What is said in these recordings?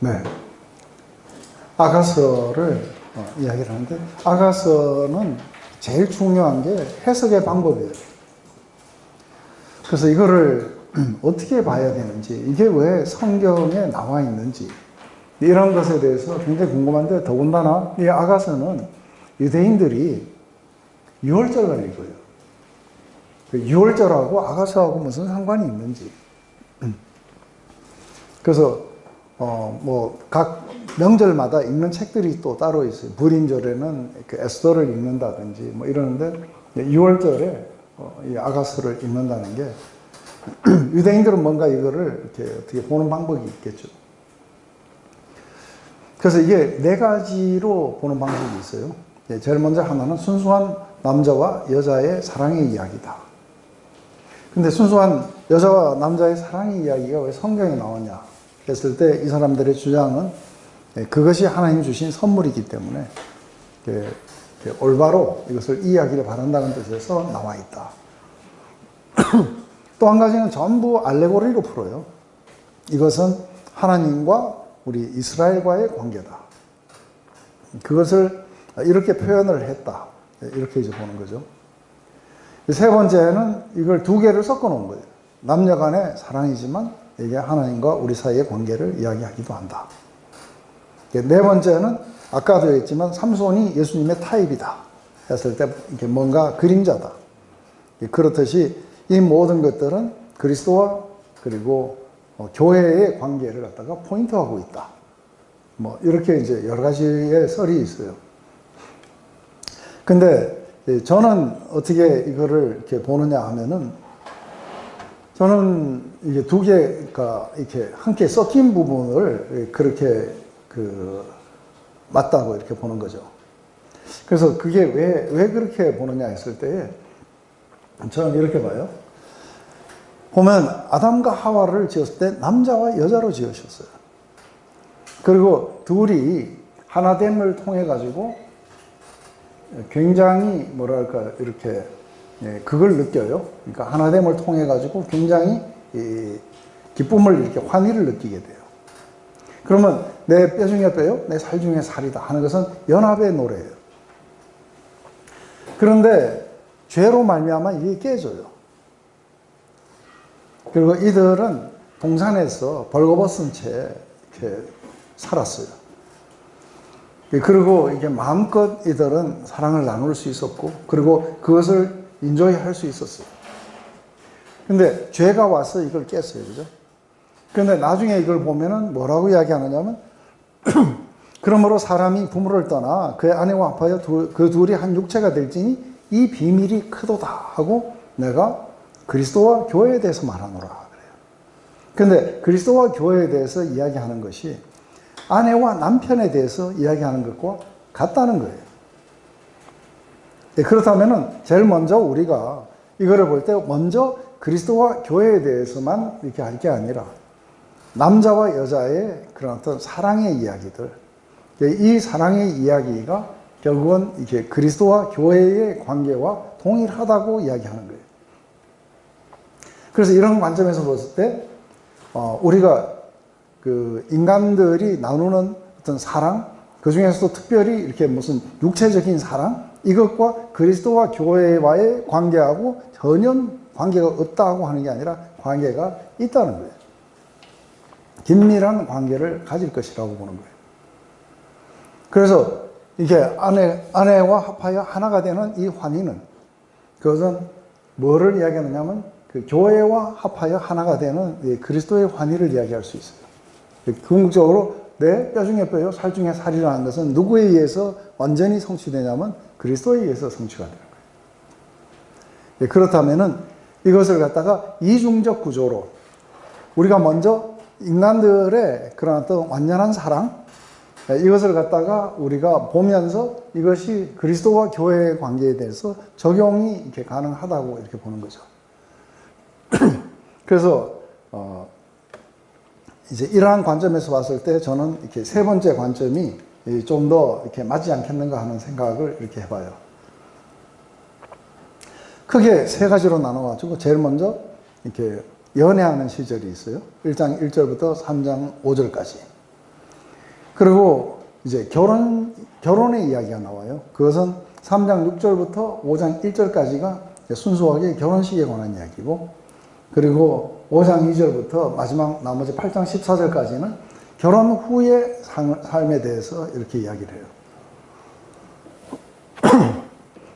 네. 아가서를 이야기를 하는데, 아가서는 제일 중요한 게 해석의 방법이에요. 그래서 이거를 어떻게 봐야 되는지, 이게 왜 성경에 나와 있는지, 이런 것에 대해서 굉장히 궁금한데, 더군다나 이 아가서는 유대인들이 유월절을 읽어요. 유월절하고 아가서하고 무슨 상관이 있는지. 그래서 각 명절마다 읽는 책들이 또 따로 있어요. 불임절에는 그 에스더를 읽는다든지 뭐 이러는데, 유월절에 이 아가서를 읽는다는 게 유대인들은 뭔가 이거를 이렇게 어떻게 보는 방법이 있겠죠. 그래서 이게 네 가지로 보는 방법이 있어요. 제일 먼저 하나는 순수한 남자와 여자의 사랑의 이야기다. 근데 순수한 여자와 남자의 사랑의 이야기가 왜 성경에 나오냐 했을 때 이 사람들의 주장은 그것이 하나님 주신 선물이기 때문에 올바로 이것을 이해하기를 바란다는 뜻에서 나와 있다. 또 한 가지는 전부 알레고리로 풀어요. 이것은 하나님과 우리 이스라엘과의 관계다. 그것을 이렇게 표현을 했다. 이렇게 이제 보는 거죠. 세 번째는 이걸 두 개를 섞어 놓은 거예요. 남녀 간의 사랑이지만 이게 하나님과 우리 사이의 관계를 이야기하기도 한다. 네 번째는 아까도 했지만 삼손이 예수님의 타입이다 했을 때 이게 뭔가 그림자다. 그렇듯이 이 모든 것들은 그리스도와 그리고 교회의 관계를 갖다가 포인트하고 있다. 뭐 이렇게 이제 여러 가지의 썰이 있어요. 근데 저는 어떻게 이거를 이렇게 보느냐 하면은, 저는 이게 두 개가 이렇게 함께 섞인 부분을 그렇게 맞다고 이렇게 보는 거죠. 그래서 그게 왜 그렇게 보느냐 했을 때, 저는 이렇게 봐요. 보면 아담과 하와를 지었을 때 남자와 여자로 지으셨어요. 그리고 둘이 하나됨을 통해 가지고 굉장히 뭐랄까 이렇게 그걸 느껴요. 그러니까 하나됨을 통해 가지고 굉장히 기쁨을 이렇게 환희를 느끼게 돼요. 그러면 내 뼈 중에 뼈요, 내 살 중에 살이다 하는 것은 연합의 노래예요. 그런데 죄로 말미암아 이게 깨져요. 그리고 이들은 동산에서 벌거벗은 채 이렇게 살았어요. 그리고 이게 마음껏 이들은 사랑을 나눌 수 있었고, 그리고 그것을 인조히 할 수 있었어요. 근데 죄가 와서 이걸 깼어요. 그죠? 근데 나중에 이걸 보면은 뭐라고 이야기하느냐면, 그러므로 사람이 부모를 떠나 그의 아내와 합하여 그 둘이 한 육체가 될지니 이 비밀이 크도다 하고 내가 그리스도와 교회에 대해서 말하노라 그래요. 근데 그리스도와 교회에 대해서 이야기하는 것이 아내와 남편에 대해서 이야기하는 것과 같다는 거예요. 그렇다면은 제일 먼저 우리가 이거를 볼 때 먼저 그리스도와 교회에 대해서만 이렇게 할 게 아니라 남자와 여자의 그런 어떤 사랑의 이야기들, 이 사랑의 이야기가 결국은 이렇게 그리스도와 교회의 관계와 동일하다고 이야기하는 거예요. 그래서 이런 관점에서 봤을 때 우리가 그 인간들이 나누는 어떤 사랑, 그 중에서도 특별히 이렇게 무슨 육체적인 사랑, 이것과 그리스도와 교회와의 관계하고 전혀 관계가 없다고 하는 게 아니라 관계가 있다는 거예요. 긴밀한 관계를 가질 것이라고 보는 거예요. 그래서 이게 아내와 합하여 하나가 되는 이 환희는, 그것은 뭐를 이야기하느냐면 그 교회와 합하여 하나가 되는 그리스도의 환희를 이야기할 수 있어요. 궁극적으로 내 뼈 중에 뼈요, 살 중에 살이라는 것은 누구에 의해서 완전히 성취되냐면 그리스도에 의해서 성취가 되는 거예요. 그렇다면은 이것을 갖다가 이중적 구조로 우리가 먼저 인간들의 그런 어떤 완전한 사랑, 이것을 갖다가 우리가 보면서 이것이 그리스도와 교회의 관계에 대해서 적용이 이렇게 가능하다고 이렇게 보는 거죠. 그래서 이제 이러한 관점에서 봤을 때 저는 이렇게 세 번째 관점이 좀 더 이렇게 맞지 않겠는가 하는 생각을 이렇게 해봐요. 크게 세 가지로 나눠가지고 제일 먼저 이렇게 연애하는 시절이 있어요. 1장 1절부터 3장 5절까지. 그리고 이제 결혼의 이야기가 나와요. 그것은 3장 6절부터 5장 1절까지가 순수하게 결혼식에 관한 이야기고, 그리고 5장 2절부터 마지막 나머지 8장 14절까지는 결혼 후의 삶에 대해서 이렇게 이야기를 해요.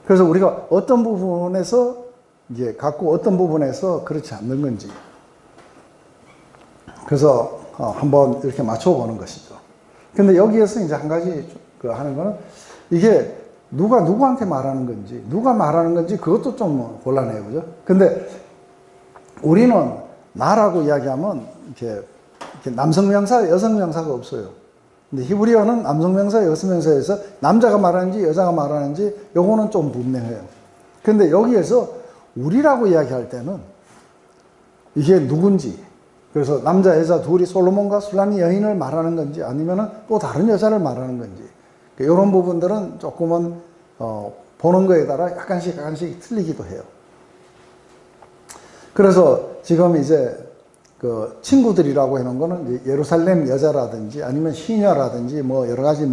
그래서 우리가 어떤 부분에서 이제 갖고 어떤 부분에서 그렇지 않는 건지, 그래서 한번 이렇게 맞춰보는 것이죠. 근데 여기에서 이제 한 가지 하는 거는, 이게 누가 누구한테 말하는 건지, 누가 말하는 건지 그것도 좀 곤란해요. 그죠? 근데 우리는 나라고 이야기하면 이렇게 남성 명사, 여성 명사가 없어요. 근데 히브리어는 남성 명사, 여성 명사에서 남자가 말하는지 여자가 말하는지 요거는 좀 분명해요. 근데 여기에서 우리라고 이야기할 때는 이게 누군지, 그래서 남자 여자 둘이 솔로몬과 술라미 여인을 말하는 건지 아니면 또 다른 여자를 말하는 건지, 이런 부분들은 조금은 보는 거에 따라 약간씩 틀리기도 해요. 그래서 지금 이제 그 친구들이라고 해놓은 거는 예루살렘 여자라든지 아니면 시녀라든지 뭐 여러 가지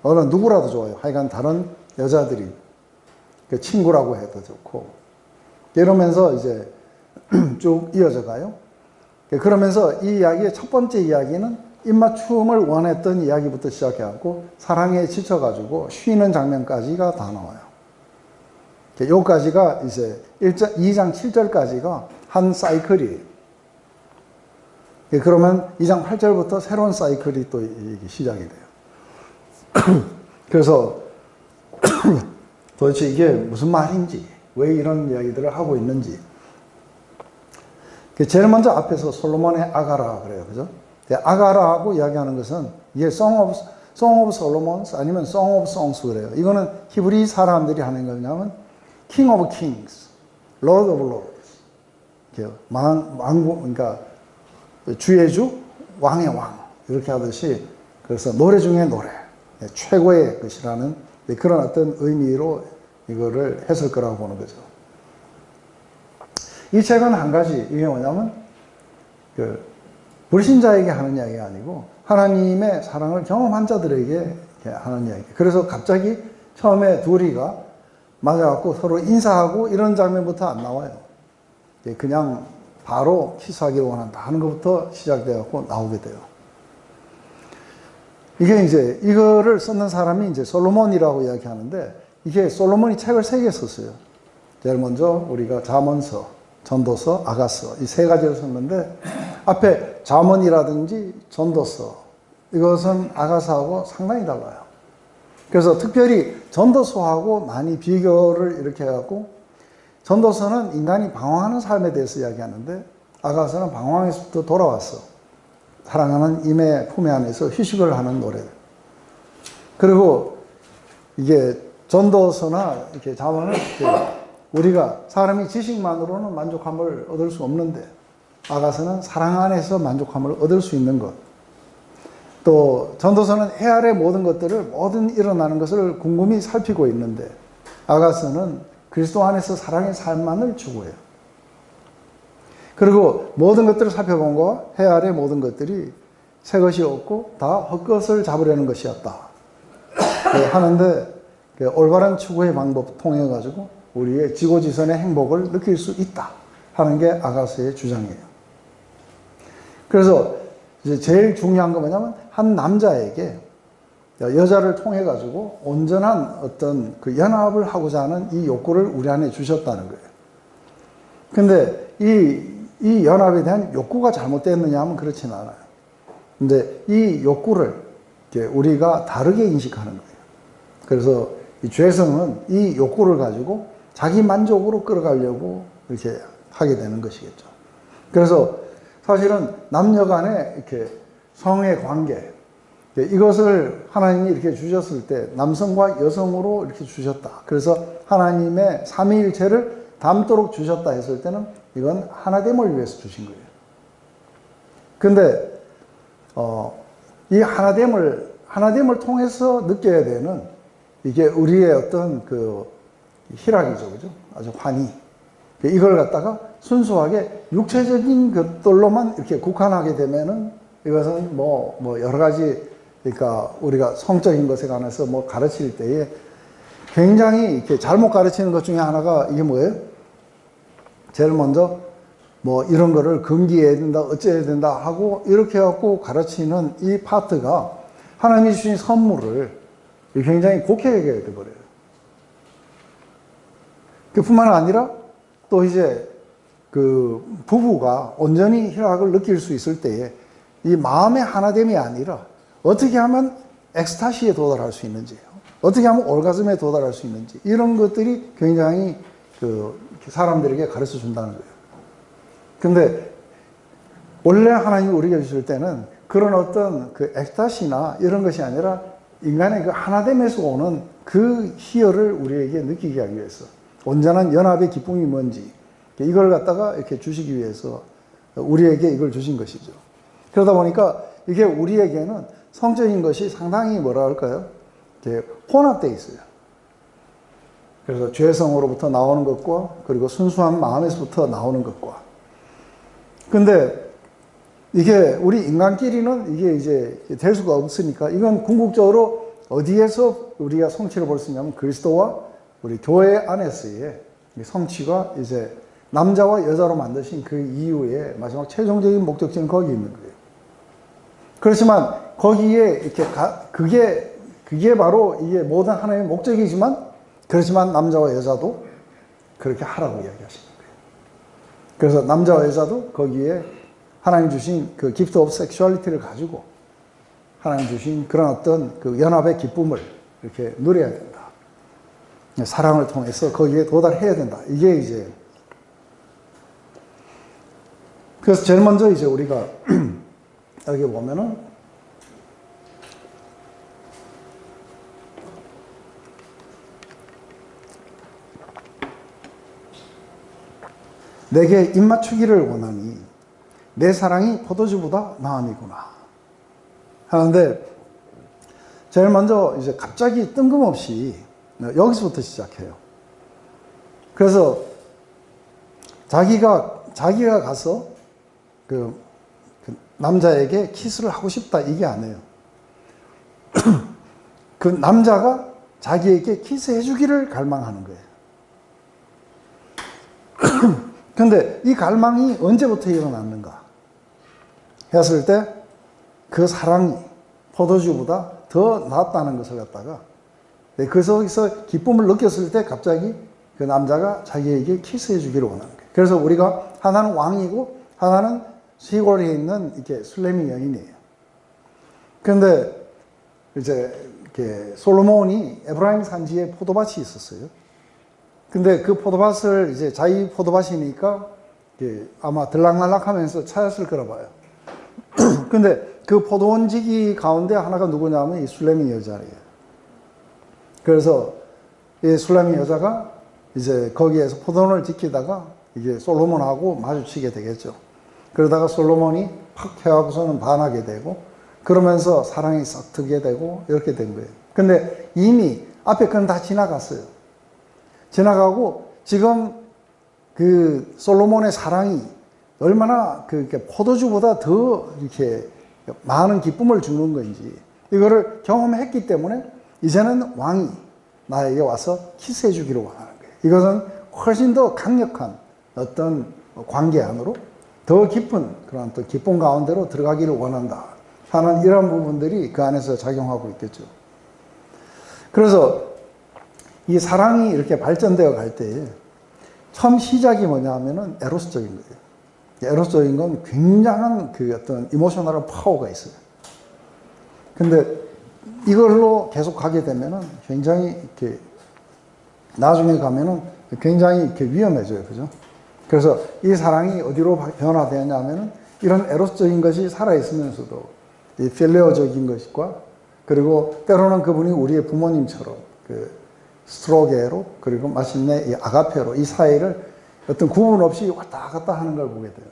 어느 누구라도 좋아요. 하여간 다른 여자들이 그 친구라고 해도 좋고, 이러면서 이제 쭉 이어져 가요. 그러면서 이 이야기의 첫 번째 이야기는 입맞춤을 원했던 이야기부터 시작해갖고 사랑에 지쳐가지고 쉬는 장면까지가 다 나와요. 여기까지가 이제 2장 7절까지가 한 사이클이에요. 그러면 2장 8절부터 새로운 사이클이 또 시작이 돼요. 그래서 도대체 이게 무슨 말인지, 왜 이런 이야기들을 하고 있는지. 제일 먼저 앞에서 솔로몬의 아가라 그래요. 그죠? 아가라하고 이야기하는 것은 이게 Song of Solomon 아니면 Song of Songs 그래요. 이거는 히브리 사람들이 하는 거냐면 King of Kings, Lord of Lords. 왕국, 그러니까 주의 주, 왕의 왕. 이렇게 하듯이, 그래서 노래 중에 노래. 최고의 것이라는 그런 어떤 의미로 이거를 했을 거라고 보는 거죠. 이 책은 한 가지, 이게 뭐냐면, 불신자에게 하는 이야기가 아니고, 하나님의 사랑을 경험한 자들에게 하는 이야기. 그래서 갑자기 처음에 둘이가 맞아갖고 서로 인사하고 이런 장면부터 안 나와요. 그냥 바로 키스하기를 원한다 하는 것부터 시작돼갖고 나오게 돼요. 이게 이제, 이거를 썼는 사람이 이제 솔로몬이라고 이야기하는데, 이게 솔로몬이 책을 3개 썼어요. 제일 먼저 우리가 잠언서, 전도서, 아가서, 이 3가지를 썼는데, 앞에 잠언이라든지 전도서, 이것은 아가서하고 상당히 달라요. 그래서 특별히 전도서하고 많이 비교를 이렇게 해갖고, 전도서는 인간이 방황하는 삶에 대해서 이야기하는데, 아가서는 방황에서부터 돌아왔어. 사랑하는 임의 품에 안에서 휴식을 하는 노래. 그리고 이게 전도서나 이렇게 잠언은 우리가 사람이 지식만으로는 만족함을 얻을 수 없는데, 아가서는 사랑 안에서 만족함을 얻을 수 있는 것. 또 전도서는 해 아래 모든 것들을, 모든 일어나는 것을 곰곰이 살피고 있는데, 아가서는 그리스도 안에서 사랑의 삶만을 추구해요. 그리고 모든 것들을 살펴본 거, 해 아래 모든 것들이 새 것이 없고 다 헛것을 잡으려는 것이었다 하는데, 올바른 추구의 방법 통해 가지고 우리의 지고지선의 행복을 느낄 수 있다 하는 게 아가서의 주장이에요. 그래서 이제 제일 중요한 건 뭐냐면, 한 남자에게 여자를 통해 가지고 온전한 어떤 그 연합을 하고자 하는 이 욕구를 우리 안에 주셨다는 거예요. 근데 이 연합에 대한 욕구가 잘못됐느냐 하면 그렇진 않아요. 근데 이 욕구를 우리가 다르게 인식하는 거예요. 그래서 이 죄성은 이 욕구를 가지고 자기 만족으로 끌어가려고 이렇게 하게 되는 것이겠죠. 그래서 사실은 남녀 간의 이렇게 성의 관계, 이것을 하나님이 이렇게 주셨을 때 남성과 여성으로 이렇게 주셨다. 그래서 하나님의 삼위일체를 담도록 주셨다 했을 때는 이건 하나됨을 위해서 주신 거예요. 근데 이 하나됨을 통해서 느껴야 되는, 이게 우리의 어떤 그 희락이죠, 그죠? 아주 환희. 이걸 갖다가 순수하게 육체적인 것들로만 이렇게 국한하게 되면은, 이것은 뭐 여러 가지 그러니까 우리가 성적인 것에 관해서 뭐 가르칠 때에 굉장히 이렇게 잘못 가르치는 것 중에 하나가 이게 뭐예요? 제일 먼저 뭐 이런 거를 금기해야 된다, 어째야 된다 하고 이렇게 해갖고 가르치는 이 파트가 하나님이 주신 선물을 굉장히 곡해하게 돼버려요. 그뿐만 아니라 또 이제 그 부부가 온전히 희락을 느낄 수 있을 때에 이 마음의 하나됨이 아니라 어떻게 하면 엑스타시에 도달할 수 있는지, 어떻게 하면 올가즘에 도달할 수 있는지, 이런 것들이 굉장히 그 사람들에게 가르쳐 준다는 거예요. 근데 원래 하나님이 우리에게 주실 때는 그런 어떤 그 엑스타시나 이런 것이 아니라 인간의 그 하나됨에서 오는 그 희열을 우리에게 느끼게 하기 위해서, 온전한 연합의 기쁨이 뭔지 이걸 갖다가 이렇게 주시기 위해서 우리에게 이걸 주신 것이죠. 그러다 보니까 이게 우리에게는 성적인 것이 상당히 뭐라 할까요? 이렇게 혼합되어 있어요. 그래서 죄성으로부터 나오는 것과 그리고 순수한 마음에서부터 나오는 것과. 근데 이게 우리 인간끼리는 이게 이제 될 수가 없으니까 이건 궁극적으로 어디에서 우리가 성취를 볼 수 있냐면 그리스도와 우리 교회 안에서의 성취가 이제 남자와 여자로 만드신 그 이후에 마지막 최종적인 목적지는 거기 있는 거예요. 그렇지만 거기에 이렇게 그게 바로 이게 모든 하나님의 목적이지만, 그렇지만 남자와 여자도 그렇게 하라고 이야기하시는 거예요. 그래서 남자와 여자도 거기에 하나님 주신 그 기프트 오브 섹슈얼리티를 가지고 하나님 주신 그런 어떤 그 연합의 기쁨을 이렇게 누려야 된다. 사랑을 통해서 거기에 도달해야 된다. 이게 이제, 그래서 제일 먼저 이제 우리가 여기 보면은 내게 입맞추기를 원하니 내 사랑이 포도주보다 나음이구나 하는데, 제일 먼저 이제 갑자기 뜬금없이 여기서부터 시작해요. 그래서 자기가 가서 그 남자에게 키스를 하고 싶다 이게 아니에요. 그 남자가 자기에게 키스해 주기를 갈망하는 거예요. 근데 이 갈망이 언제부터 일어났는가 했을 때 그 사랑이 포도주보다 더 낫다는 것을 갖다가 그 속에서 기쁨을 느꼈을 때 갑자기 그 남자가 자기에게 키스해 주기를 원하는 거예요. 그래서 우리가 하나는 왕이고 하나는 시골에 있는 이렇게 술래미 여인이에요. 그런데 이제 이렇게 솔로몬이 에브라임 산지에 포도밭이 있었어요. 근데 그 포도밭을 이제 자기 포도밭이니까 아마 들락날락하면서 찾았을 거라 봐요. 근데 그 포도원지기 가운데 하나가 누구냐면 이 술래미 여자예요. 그래서 이 술래미 여자가 이제 거기에서 포도원을 지키다가 이게 솔로몬하고 마주치게 되겠죠. 그러다가 솔로몬이 팍 해하고서는 반하게 되고, 그러면서 사랑이 싹 트게 되고 이렇게 된 거예요. 근데 이미 앞에 건 다 지나갔어요. 지나가고 지금 그 솔로몬의 사랑이 얼마나 그 포도주보다 더 이렇게 많은 기쁨을 주는 건지 이거를 경험했기 때문에 이제는 왕이 나에게 와서 키스해 주기를 원하는 거예요. 이것은 훨씬 더 강력한 어떤 관계 안으로 더 깊은 그런 또 기쁨 가운데로 들어가기를 원한다 하는 이런 부분들이 그 안에서 작용하고 있겠죠. 그래서 이 사랑이 이렇게 발전되어 갈 때에 처음 시작이 뭐냐 하면은 에로스적인 거예요. 에로스적인 건 굉장한 그 어떤 이모셔널한 파워가 있어요. 근데 이걸로 계속 가게 되면은 굉장히 이렇게 나중에 가면은 굉장히 이렇게 위험해져요. 그죠? 그래서 이 사랑이 어디로 변화되냐면은 이런 에로스적인 것이 살아있으면서도 이 필레오적인 것과 그리고 때로는 그분이 우리의 부모님처럼 그 스트로게로 그리고 마침내 이 아가페로 이 사이를 어떤 구분 없이 왔다 갔다 하는 걸 보게 돼요.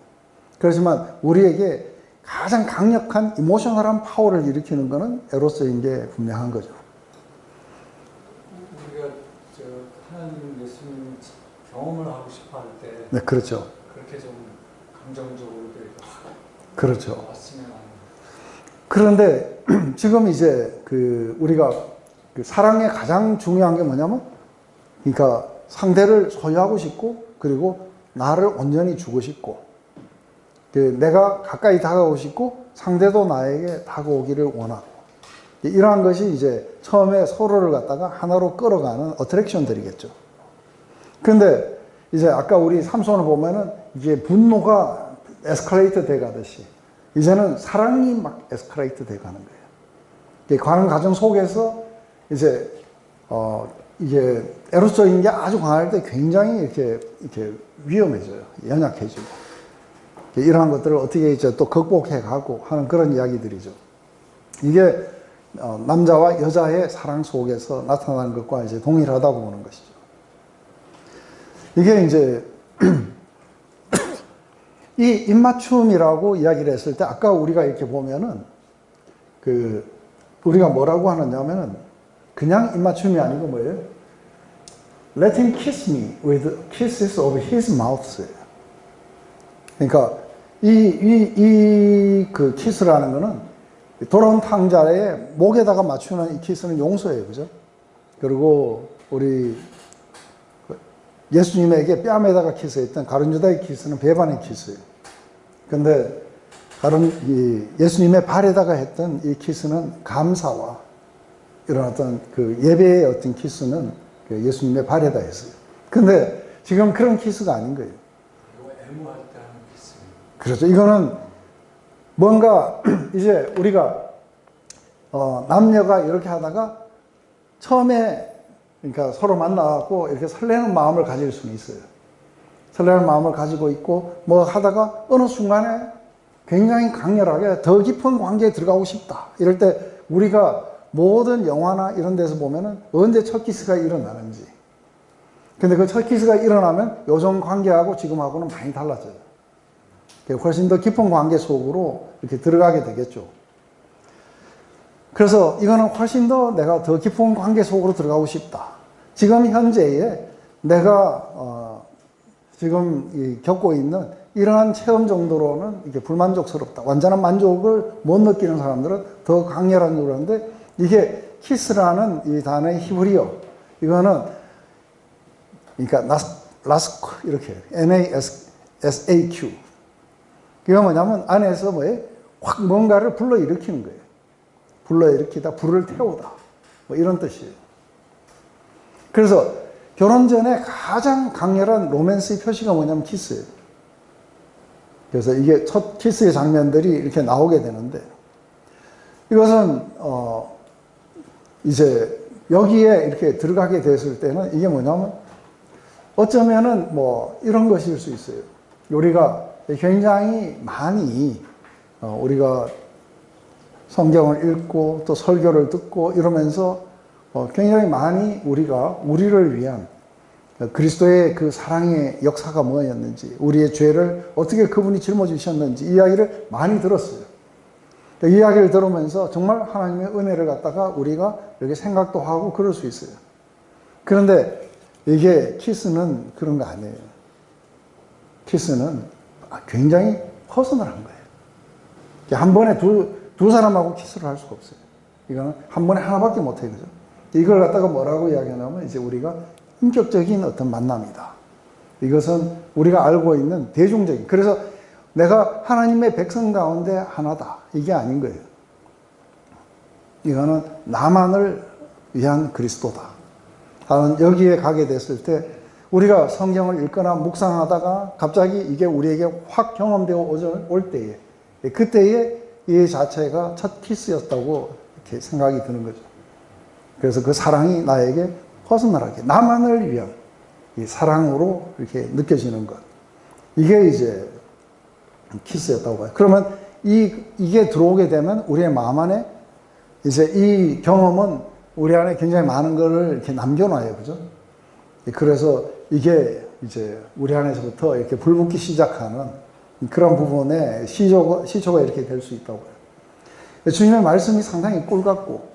그렇지만 우리에게 가장 강력한 이모셔널한 파워를 일으키는 것은 에로스인 게 분명한 거죠. 우리가 하나님 예수님 경험을 하고 싶어 할 때, 네, 그렇죠. 그렇게 좀 감정적으로 그렇죠. 왔으면 하는. 그런데 지금 이제 우리가 사랑의 가장 중요한 게 뭐냐면, 그러니까 상대를 소유하고 싶고, 그리고 나를 온전히 주고 싶고, 내가 가까이 다가오고 싶고, 상대도 나에게 다가오기를 원하고, 이러한 것이 이제 처음에 서로를 갖다가 하나로 끌어가는 어트랙션들이겠죠. 그런데 이제 아까 우리 삼손을 보면은 이게 분노가 에스컬레이트 돼 가듯이 이제는 사랑이 막 에스컬레이트 돼 가는 거예요. 가는 과정 속에서 이제 이게 에로스적인 게 아주 강할 때 굉장히 이렇게 위험해져요. 연약해지고. 이러한 것들을 어떻게 이제 또 극복해 가고 하는 그런 이야기들이죠. 이게 남자와 여자의 사랑 속에서 나타나는 것과 이제 동일하다고 보는 것이죠. 이게 이제 이 입맞춤이라고 이야기를 했을 때 아까 우리가 이렇게 보면은 우리가 뭐라고 하느냐면은 그냥 입맞춤이 아니고 뭐예요? Let him kiss me with kisses of his mouth. 그러니까 그 키스라는 거는 돌아온 탕자의 목에다가 맞추는 이 키스는 용서예요. 그죠? 그리고 우리 예수님에게 뺨에다가 키스했던 가룟유다의 키스는 배반의 키스예요. 근데 예수님의 발에다가 했던 이 키스는 감사와 이런 어떤 예배의 어떤 키스는 예수님의 발에다 했어요. 근데 지금 그런 키스가 아닌 거예요. 애무할 때 하는 키스. 그렇죠. 이거는 뭔가 이제 우리가 남녀가 이렇게 하다가 처음에 그러니까 서로 만나고 이렇게 설레는 마음을 가질 수는 있어요. 설레는 마음을 가지고 있고 뭐 하다가 어느 순간에 굉장히 강렬하게 더 깊은 관계에 들어가고 싶다. 이럴 때 우리가 모든 영화나 이런 데서 보면은 언제 첫 키스가 일어나는지. 근데 그 첫 키스가 일어나면 요즘 관계하고 지금하고는 많이 달라져요. 훨씬 더 깊은 관계 속으로 이렇게 들어가게 되겠죠. 그래서 이거는 훨씬 더 내가 더 깊은 관계 속으로 들어가고 싶다. 지금 현재에 내가 지금 겪고 있는 이러한 체험 정도로는 이게 불만족스럽다. 완전한 만족을 못 느끼는 사람들은 더 강렬한 요구를 하는데 이게 키스라는 이 단어의 히브리어 이거는 그러니까 라스크 이렇게 NASAQ 그게 뭐냐면 안에서 뭐예요? 확 뭔가를 불러일으키는 거예요. 불러일으키다, 불을 태우다 뭐 이런 뜻이에요. 그래서 결혼 전에 가장 강렬한 로맨스의 표시가 뭐냐면 키스예요. 그래서 이게 첫 키스의 장면들이 이렇게 나오게 되는데 이것은 이제 여기에 이렇게 들어가게 됐을 때는 이게 뭐냐면 어쩌면은 뭐 이런 것일 수 있어요. 우리가 굉장히 많이 우리가 성경을 읽고 또 설교를 듣고 이러면서 굉장히 많이 우리가 우리를 위한 그리스도의 그 사랑의 역사가 뭐였는지 우리의 죄를 어떻게 그분이 짊어지셨는지 이야기를 많이 들었어요. 이 이야기를 들으면서 정말 하나님의 은혜를 갖다가 우리가 이렇게 생각도 하고 그럴 수 있어요. 그런데 이게 키스는 그런 거 아니에요. 키스는 굉장히 퍼스널한 거예요. 한 번에 두 사람하고 키스를 할 수가 없어요. 이거는 한 번에 하나밖에 못해요. 그죠? 이걸 갖다가 뭐라고 이야기하냐면 이제 우리가 인격적인 어떤 만남이다. 이것은 우리가 알고 있는 대중적인 그래서 내가 하나님의 백성 가운데 하나다. 이게 아닌 거예요. 이거는 나만을 위한 그리스도다. 나는 여기에 가게 됐을 때 우리가 성경을 읽거나 묵상하다가 갑자기 이게 우리에게 확 경험되어 올 때에 그때에 이 자체가 첫 키스였다고 이렇게 생각이 드는 거죠. 그래서 그 사랑이 나에게 퍼스널하게 나만을 위한 이 사랑으로 이렇게 느껴지는 것. 이게 이제 키스였다고 봐요. 그러면 이게 들어오게 되면 우리의 마음 안에 이제 이 경험은 우리 안에 굉장히 많은 거를 이렇게 남겨놔요. 그죠? 그래서 이게 이제 우리 안에서부터 이렇게 불붙기 시작하는 그런 부분에 시초가 이렇게 될 수 있다고 봐요. 주님의 말씀이 상당히 꿀 같고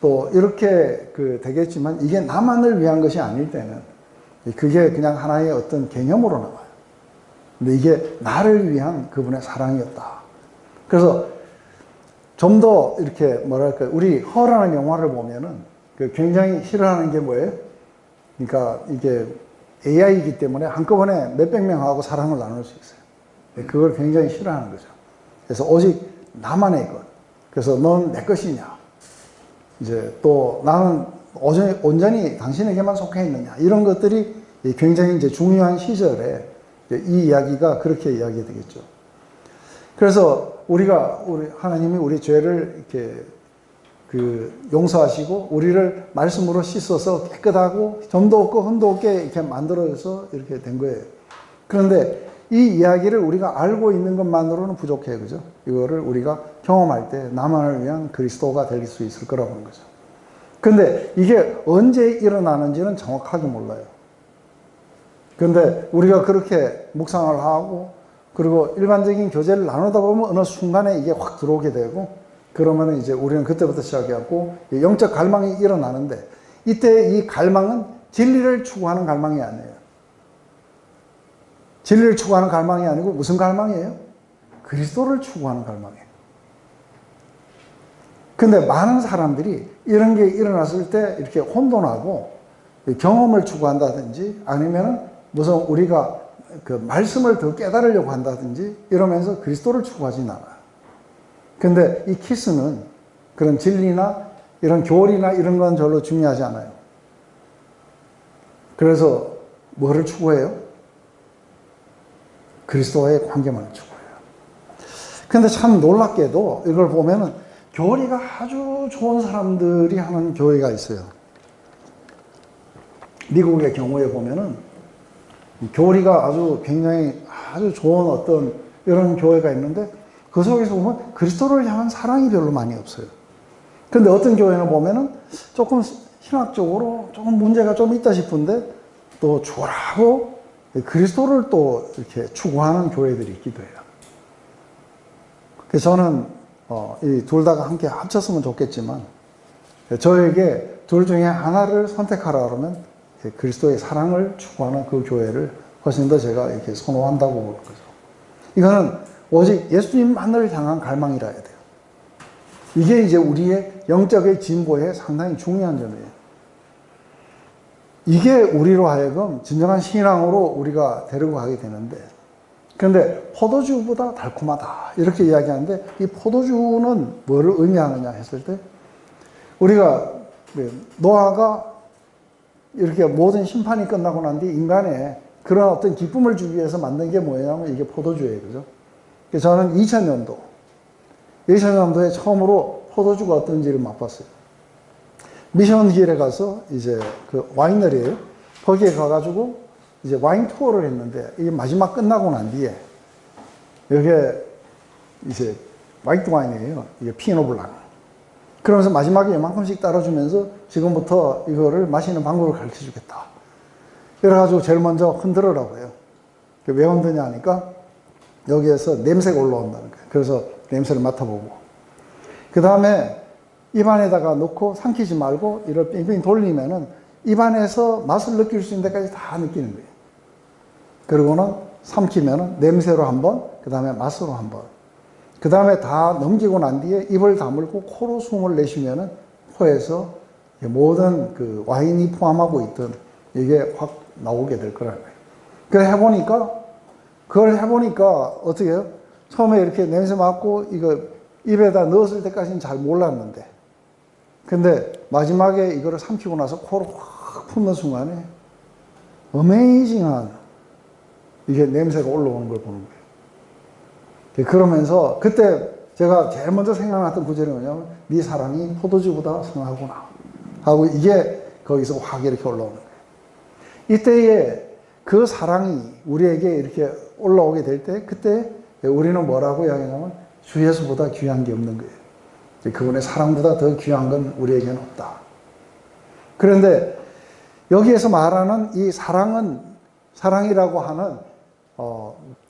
또 이렇게 되겠지만 이게 나만을 위한 것이 아닐 때는 그게 그냥 하나의 어떤 개념으로 나와요. 근데 이게 나를 위한 그분의 사랑이었다. 그래서 좀 더 이렇게 뭐랄까, 우리 허라는 영화를 보면은 그 굉장히 싫어하는 게 뭐예요? 그러니까 이게 AI이기 때문에 한꺼번에 몇백 명하고 사랑을 나눌 수 있어요. 그걸 굉장히 싫어하는 거죠. 그래서 오직 나만의 것. 그래서 넌 내 것이냐. 이제 또 나는 온전히 당신에게만 속해 있느냐. 이런 것들이 굉장히 이제 중요한 시절에 이 이야기가 그렇게 이야기되겠죠. 그래서 우리 하나님이 우리 죄를 이렇게 용서하시고 우리를 말씀으로 씻어서 깨끗하고 점도 없고 흠도 없게 이렇게 만들어서 이렇게 된 거예요. 그런데 이 이야기를 우리가 알고 있는 것만으로는 부족해요. 그죠? 이거를 우리가 경험할 때 나만을 위한 그리스도가 될 수 있을 거라고 하는 거죠. 근데 이게 언제 일어나는지는 정확하게 몰라요. 근데 우리가 그렇게 묵상을 하고 그리고 일반적인 교제를 나누다 보면 어느 순간에 이게 확 들어오게 되고 그러면 이제 우리는 그때부터 시작해갖고 영적 갈망이 일어나는데 이때 이 갈망은 진리를 추구하는 갈망이 아니에요. 진리를 추구하는 갈망이 아니고 무슨 갈망이에요? 그리스도를 추구하는 갈망이에요. 근데 많은 사람들이 이런 게 일어났을 때 이렇게 혼돈하고 경험을 추구한다든지 아니면 무슨 우리가 그 말씀을 더 깨달으려고 한다든지 이러면서 그리스도를 추구하진 않아요. 근데 이 키스는 그런 진리나 이런 교리나 이런 건 별로 중요하지 않아요. 그래서 뭐를 추구해요? 그리스도와의 관계만 추구해요. 근데 참 놀랍게도 이걸 보면은 교리가 아주 좋은 사람들이 하는 교회가 있어요. 미국의 경우에 보면은 교리가 아주 굉장히 아주 좋은 어떤 이런 교회가 있는데 그 속에서 보면 그리스도를 향한 사랑이 별로 많이 없어요. 근데 어떤 교회는 보면은 조금 신학적으로 조금 문제가 좀 있다 싶은데 또 주라고 그리스도를 또 이렇게 추구하는 교회들이 있기도 해요. 그래서 저는 이 둘 다가 함께 합쳤으면 좋겠지만 저에게 둘 중에 하나를 선택하라 그러면 그리스도의 사랑을 추구하는 그 교회를 훨씬 더 제가 이렇게 선호한다고 보는 거죠. 이거는 오직 예수님만을 향한 갈망이라 해야 돼요. 이게 이제 우리의 영적의 진보에 상당히 중요한 점이에요. 이게 우리로 하여금 진정한 신앙으로 우리가 데리고 가게 되는데 그런데 포도주보다 달콤하다 이렇게 이야기하는데 이 포도주는 뭐를 의미하느냐 했을 때 우리가 노아가 이렇게 모든 심판이 끝나고 난 뒤 인간에 그런 어떤 기쁨을 주기 위해서 만든 게 뭐냐면 이게 포도주예요. 그죠? 그래서 저는 2000년도에 처음으로 포도주가 어떤지를 맛봤어요. 미션 길에 가서 이제 그 와이너리예요. 거기에 가가지고 이제 와인 투어를 했는데 이게 마지막 끝나고 난 뒤에 이게 이제 화이트 와인이에요. 이게 피노블랑. 그러면서 마지막에 이만큼씩 따라주면서 지금부터 이거를 마시는 방법을 가르쳐 주겠다. 그래가지고 제일 먼저 흔들으라고 해요. 왜 흔드냐 하니까 여기에서 냄새가 올라온다는 거예요. 그래서 냄새를 맡아보고. 그 다음에 입안에다가 넣고 삼키지 말고 이를 빙빙 돌리면은 입안에서 맛을 느낄 수 있는 데까지 다 느끼는 거예요. 그리고는 삼키면은 냄새로 한 번, 그 다음에 맛으로 한 번. 그 다음에 다 넘기고 난 뒤에 입을 다물고 코로 숨을 내쉬면은 코에서 모든 그 와인이 포함하고 있던 이게 확 나오게 될 거라는 거예요. 그걸 해보니까 어떻게 해요? 처음에 이렇게 냄새 맡고 이거 입에다 넣었을 때까지는 잘 몰랐는데 근데 마지막에 이거를 삼키고 나서 코로 확 품는 순간에 어메이징한 이게 냄새가 올라오는 걸 보는 거예요. 그러면서 그때 제가 제일 먼저 생각났던 구절이 뭐냐면 네 사랑이 포도주보다 선하구나 하고 이게 거기서 확 이렇게 올라오는 거예요. 이때에 그 사랑이 우리에게 이렇게 올라오게 될 때 그때 우리는 뭐라고 이야기하냐면 주 예수보다 귀한 게 없는 거예요. 그분의 사랑보다 더 귀한 건 우리에게는 없다. 그런데 여기에서 말하는 이 사랑이라고 하는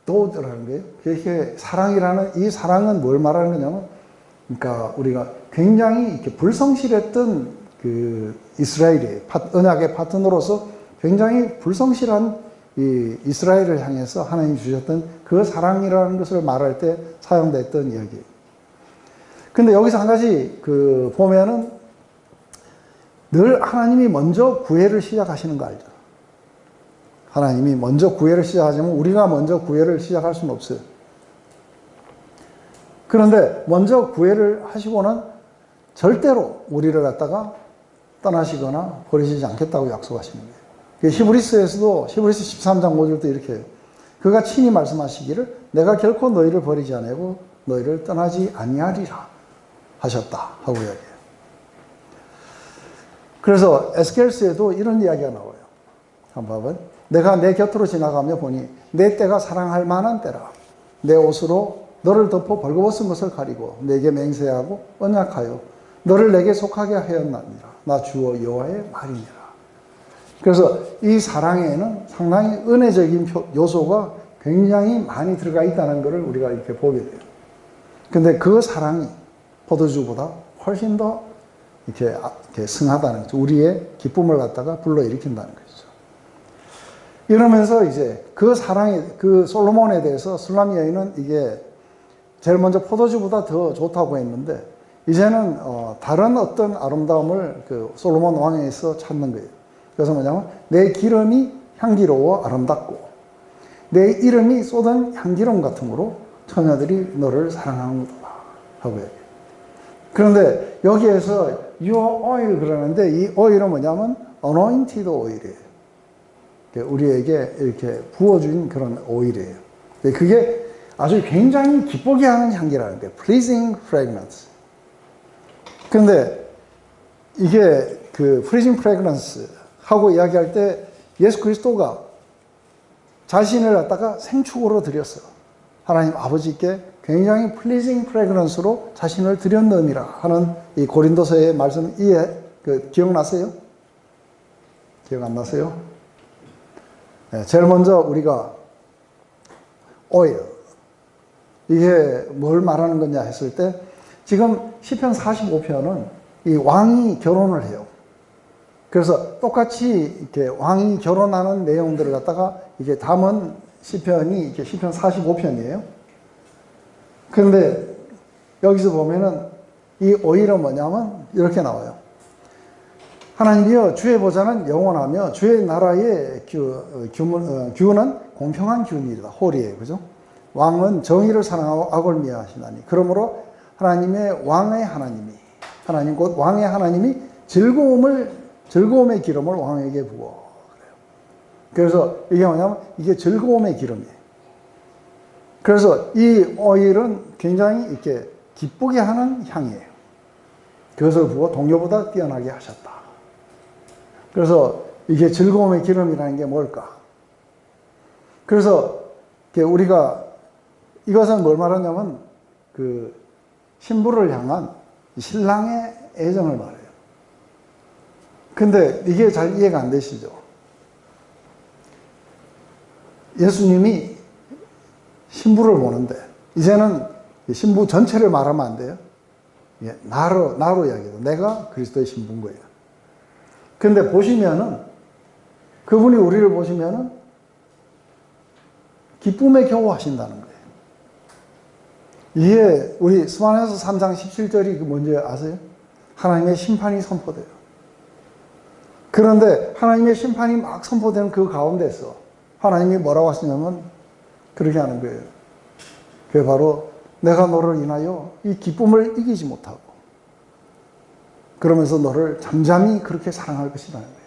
도드라는 거예요. 이렇게 사랑이라는 이 사랑은 뭘 말하는 거냐면 그러니까 우리가 굉장히 이렇게 불성실했던 그 이스라엘이에요. 언약의 파트너로서 굉장히 불성실한 이 이스라엘을 향해서 하나님이 주셨던 그 사랑이라는 것을 말할 때 사용됐던 이야기예요. 근데 여기서 한 가지 보면은 늘 하나님이 먼저 구애를 시작하시는 거 알죠? 하나님이 먼저 구애를 시작하시면 우리가 먼저 구애를 시작할 수는 없어요. 그런데 먼저 구애를 하시고는 절대로 우리를 갖다가 떠나시거나 버리시지 않겠다고 약속하시는 거예요. 히브리서에서도 히브리서 13장 5절도 이렇게 해요. 그가 친히 말씀하시기를 내가 결코 너희를 버리지 아니하고 너희를 떠나지 아니하리라 하셨다 하고 이야기해요. 그래서 에스겔서에도 이런 이야기가 나와요. 한번 봐봐요. 내가 내 곁으로 지나가며 보니 내 때가 사랑할 만한 때라. 내 옷으로 너를 덮어 벌거벗은 것을 가리고 내게 맹세하고 언약하여 너를 내게 속하게 하였나니라. 나 주여 여호와의 말이니라. 그래서 이 사랑에는 상당히 은혜적인 요소가 굉장히 많이 들어가 있다는 것을 우리가 이렇게 보게 돼요. 근데 그 사랑이 포도주보다 훨씬 더 이렇게 승하다는 거죠. 우리의 기쁨을 갖다가 불러일으킨다는 거죠. 이러면서 이제 그 사랑이, 그 솔로몬에 대해서 술람 여인은 이게 제일 먼저 포도주보다 더 좋다고 했는데, 이제는 다른 어떤 아름다움을 그 솔로몬 왕에서 찾는 거예요. 그래서 뭐냐면, 내 기름이 향기로워 아름답고, 내 이름이 쏟은 향기름 같으므로 처녀들이 너를 사랑하는구나 하고 얘기해요. 그런데 여기에서 your oil 그러는데, 이 oil은 뭐냐면 anointed oil이에요. 우리에게 이렇게 부어준 그런 오일이에요. 그게 아주 굉장히 기쁘게 하는 향기라는 거예요. pleasing fragrance. 그런데 이게 그 pleasing fragrance 하고 이야기할 때 예수 그리스도가 자신을 갖다가 생축으로 드렸어요. 하나님 아버지께 굉장히 pleasing fragrance로 자신을 드렸느니라 하는 이 고린도서의 말씀 기억나세요? 기억 안 나세요? 네, 제일 먼저 우리가 oil, 이게 뭘 말하는 거냐 했을 때, 지금 시편 45편은 이 왕이 결혼을 해요. 그래서 똑같이 이렇게 왕이 결혼하는 내용들을 갖다가 이게 담은 시편이 이게 시편 45편이에요. 그런데 여기서 보면은 이 오일은 뭐냐면 이렇게 나와요. 하나님이여 주의 보좌는 영원하며 주의 나라의 규는 공평한 규이다. 홀이에요. 그죠? 왕은 정의를 사랑하고 악을 미워하시나니. 그러므로 하나님의 왕의 하나님이, 하나님 곧 왕의 하나님이 즐거움의 기름을 왕에게 부어. 그래서 이게 뭐냐면 이게 즐거움의 기름이에요. 그래서 이 오일은 굉장히 이렇게 기쁘게 하는 향이에요. 그것을 부어 동료보다 뛰어나게 하셨다. 그래서 이게 즐거움의 기름이라는 게 뭘까? 그래서 우리가 이것은 뭘 말하냐면 그 신부를 향한 신랑의 애정을 말해요. 근데 이게 잘 이해가 안 되시죠? 예수님이 신부를 보는데 이제는 신부 전체를 말하면 안 돼요. 나로 이야기해요. 내가 그리스도의 신부인 거예요. 근데 보시면은 그분이 우리를 보시면은 기쁨에 겨워 하신다는 거예요. 이게 우리 스바냐서 3장 17절이 뭔지 아세요? 하나님의 심판이 선포돼요. 그런데 하나님의 심판이 막 선포되는 그 가운데서 하나님이 뭐라고 하시냐면 그렇게 하는 거예요. 그게 바로 내가 너를 인하여 이 기쁨을 이기지 못하고 그러면서 너를 잠잠히 그렇게 사랑할 것이라는 거예요.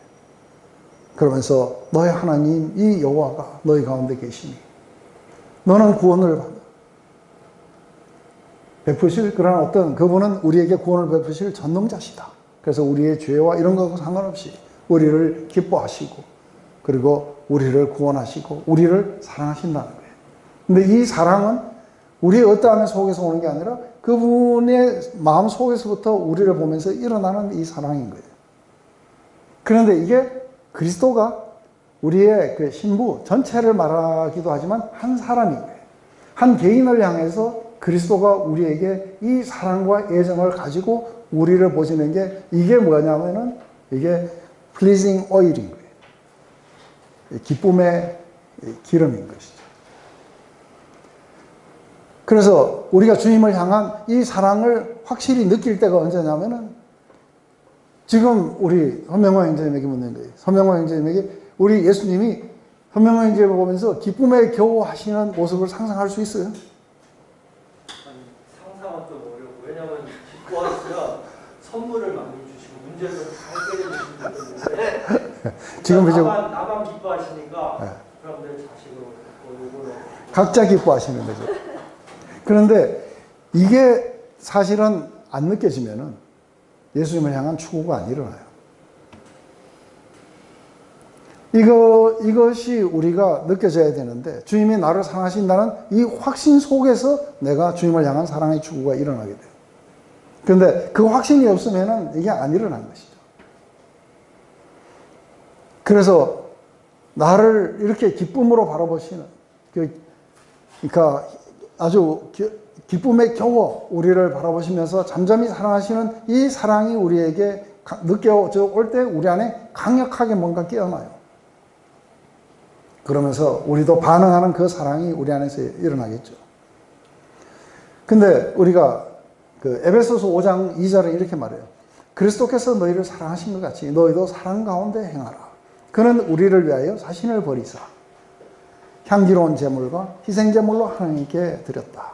그러면서 너의 하나님 이 여호와가 너희 가운데 계시니 너는 구원을 베푸실 그런 어떤 그분은 우리에게 구원을 베푸실 전능자시다. 그래서 우리의 죄와 이런 것과 상관없이 우리를 기뻐하시고 그리고 우리를 구원하시고 우리를 사랑하신다는 거예요. 근데 이 사랑은 우리의 어떠한 속에서 오는 게 아니라 그분의 마음 속에서부터 우리를 보면서 일어나는 이 사랑인 거예요. 그런데 이게 그리스도가 우리의 그 신부 전체를 말하기도 하지만 한 사람인 거예요. 한 개인을 향해서 그리스도가 우리에게 이 사랑과 애정을 가지고 우리를 보시는 게 이게 뭐냐면은 이게 pleasing oil인 거예요. 기쁨의 기름인 것이죠. 그래서 우리가 주님을 향한 이 사랑을 확실히 느낄 때가 언제냐면은 지금 우리 현명화 형제님에게 묻는 거예요. 현명화 형제님에게 우리 예수님이 현명화 형제를 보면서 기쁨에 겨워 하시는 모습을 상상할 수 있어요? 아니, 상상은 또 어렵고 왜냐하면 기뻐하시면 선물을 많이 주시고 문제를 잘 해결해주시는데 지금 이제 나만 기뻐하시니까 네. 그럼 내 자식으로 요거는 각자 기뻐하시는 거죠. 그런데 이게 사실은 안 느껴지면은 예수님을 향한 추구가 안 일어나요. 이것이 우리가 느껴져야 되는데 주님이 나를 사랑하신다는 이 확신 속에서 내가 주님을 향한 사랑의 추구가 일어나게 돼요. 그런데 그 확신이 없으면은 이게 안 일어난 것이죠. 그래서 나를 이렇게 기쁨으로 바라보시는, 그러니까 아주 기쁨에 겨워 우리를 바라보시면서 잠잠히 사랑하시는 이 사랑이 우리에게 느껴져 올 때 우리 안에 강력하게 뭔가 깨어나요. 그러면서 우리도 반응하는 그 사랑이 우리 안에서 일어나겠죠. 근데 우리가 그 에베소서 5장 2절에 이렇게 말해요. 그리스도께서 너희를 사랑하신 것 같이 너희도 사랑 가운데 행하라. 그는 우리를 위하여 자신을 버리사 향기로운 제물과 희생 제물로 하나님께 드렸다.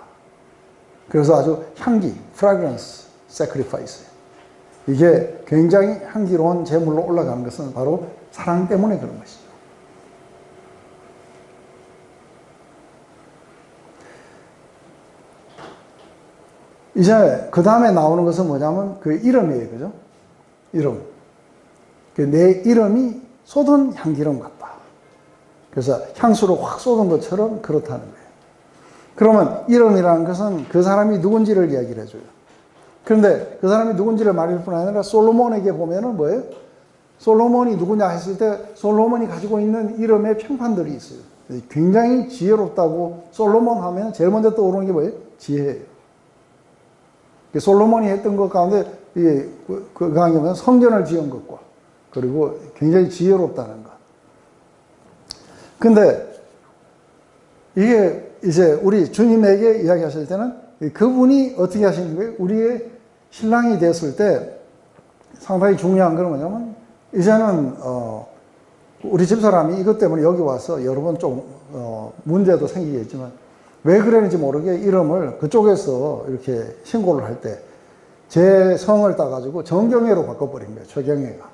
그래서 아주 향기, fragrance, sacrifice. 이게 굉장히 향기로운 제물로 올라가는 것은 바로 사랑 때문에 그런 것이죠. 이제 그 다음에 나오는 것은 뭐냐면 그 이름이에요. 그죠? 이름. 내 이름이 쏟은 향기름 같다. 그래서 향수를 확 쏟은 것처럼 그렇다는 거예요. 그러면 이름이라는 것은 그 사람이 누군지를 이야기를 해줘요. 그런데 그 사람이 누군지를 말할 뿐 아니라 솔로몬에게 보면은 뭐예요? 솔로몬이 누구냐 했을 때 솔로몬이 가지고 있는 이름의 평판들이 있어요. 굉장히 지혜롭다고 솔로몬 하면 제일 먼저 떠오르는 게 뭐예요? 지혜예요. 솔로몬이 했던 것 가운데 그 강의는 성전을 지은 것과 그리고 굉장히 지혜롭다는 것. 근데 이게 이제 우리 주님에게 이야기하실 때는 그분이 어떻게 하시는 거예요? 우리의 신랑이 됐을 때 상당히 중요한 건 뭐냐면 이제는 우리 집사람이 이것 때문에 여기 와서 여러 번 좀 문제도 생기겠지만 왜 그랬는지 모르게 이름을 그쪽에서 이렇게 신고를 할 때 제 성을 따가지고 정경애로 바꿔버린 거예요. 최경애가.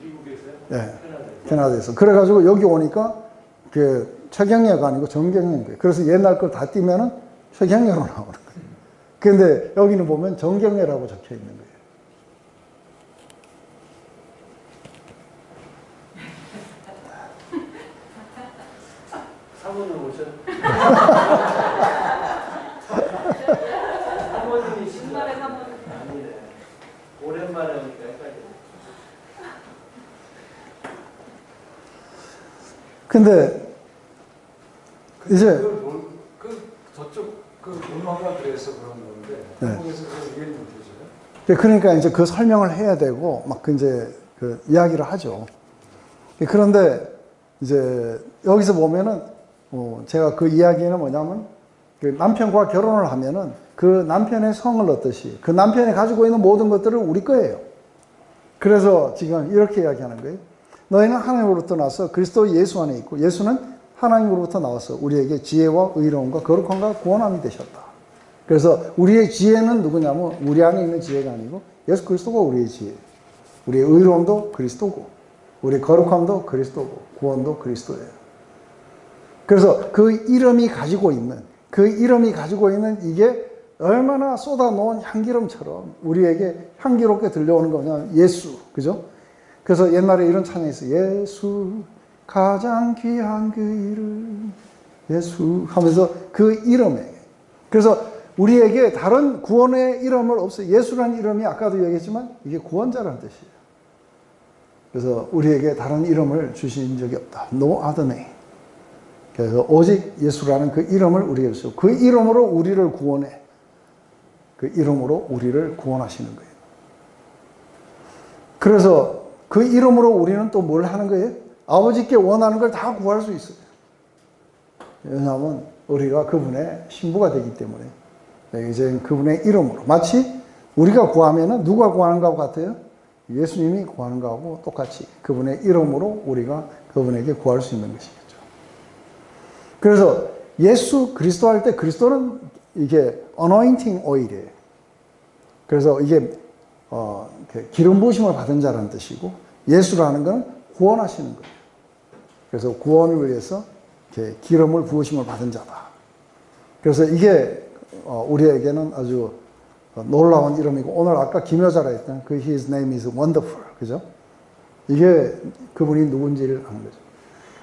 미국에서요? 네. 캐나다에서. 그래가지고 여기 오니까 그 최경애가 아니고 정경애인 거예요. 그래서 옛날 걸 다 띄면은 최경애로 나오는 거예요. 근데 여기는 보면 정경애라고 적혀 있는 거예요. 사모님 오셨 사모님이 신발에 사모님 아니래. 오랜만에 오니까 헷갈려. 근데 이제 저쪽 문화가 그래서 그런 건데 한국에서 그걸 이해를 못 해줘요. 그러니까 이제 그 설명을 해야 되고 막 이제 그 이야기를 하죠. 그런데 이제 여기서 보면은 제가 그 이야기는 뭐냐면 그 남편과 결혼을 하면은 그 남편의 성을 얻듯이 그 남편이 가지고 있는 모든 것들을 우리 거예요. 그래서 지금 이렇게 이야기하는 거예요. 너희는 하나님으로부터 나서 그리스도 예수 안에 있고 예수는 하나님으로부터 나와서 우리에게 지혜와 의로움과 거룩함과 구원함이 되셨다. 그래서 우리의 지혜는 누구냐면 우리 안에 있는 지혜가 아니고 예수 그리스도가 우리의 지혜. 우리의 의로움도 그리스도고 우리의 거룩함도 그리스도고 구원도 그리스도예요. 그래서 그 이름이 가지고 있는 이게 얼마나 쏟아놓은 향기름처럼 우리에게 향기롭게 들려오는 거냐. 예수. 그죠? 그래서 옛날에 이런 찬양이 있어요. 예수 가장 귀한 그 이름 예수 하면서 그 이름에 그래서 우리에게 다른 구원의 이름을 없어요. 예수라는 이름이 아까도 얘기했지만 이게 구원자라는 뜻이에요. 그래서 우리에게 다른 이름을 주신 적이 없다. No other name. 그래서 오직 예수라는 그 이름을 우리에게 주시고 그 이름으로 우리를 구원해. 그 이름으로 우리를 구원하시는 거예요. 그래서 그 이름으로 우리는 또 뭘 하는 거예요? 아버지께 원하는 걸 다 구할 수 있어요. 왜냐하면 우리가 그분의 신부가 되기 때문에 이제 그분의 이름으로 마치 우리가 구하면은 누가 구하는 것과 같아요? 예수님이 구하는 것하고 똑같이 그분의 이름으로 우리가 그분에게 구할 수 있는 것이겠죠. 그래서 예수 그리스도 할 때 그리스도는 이게 anointing oil이에요. 그래서 이게 기름 부으심을 받은 자라는 뜻이고 예수라는 것은 구원하시는 거예요. 그래서 구원을 위해서 이렇게 기름을 부으심을 받은 자다. 그래서 이게 우리에게는 아주 놀라운 이름이고 오늘 아까 김여자라 했던 그 His name is wonderful. 그죠? 이게 그분이 누군지를 아는 거죠.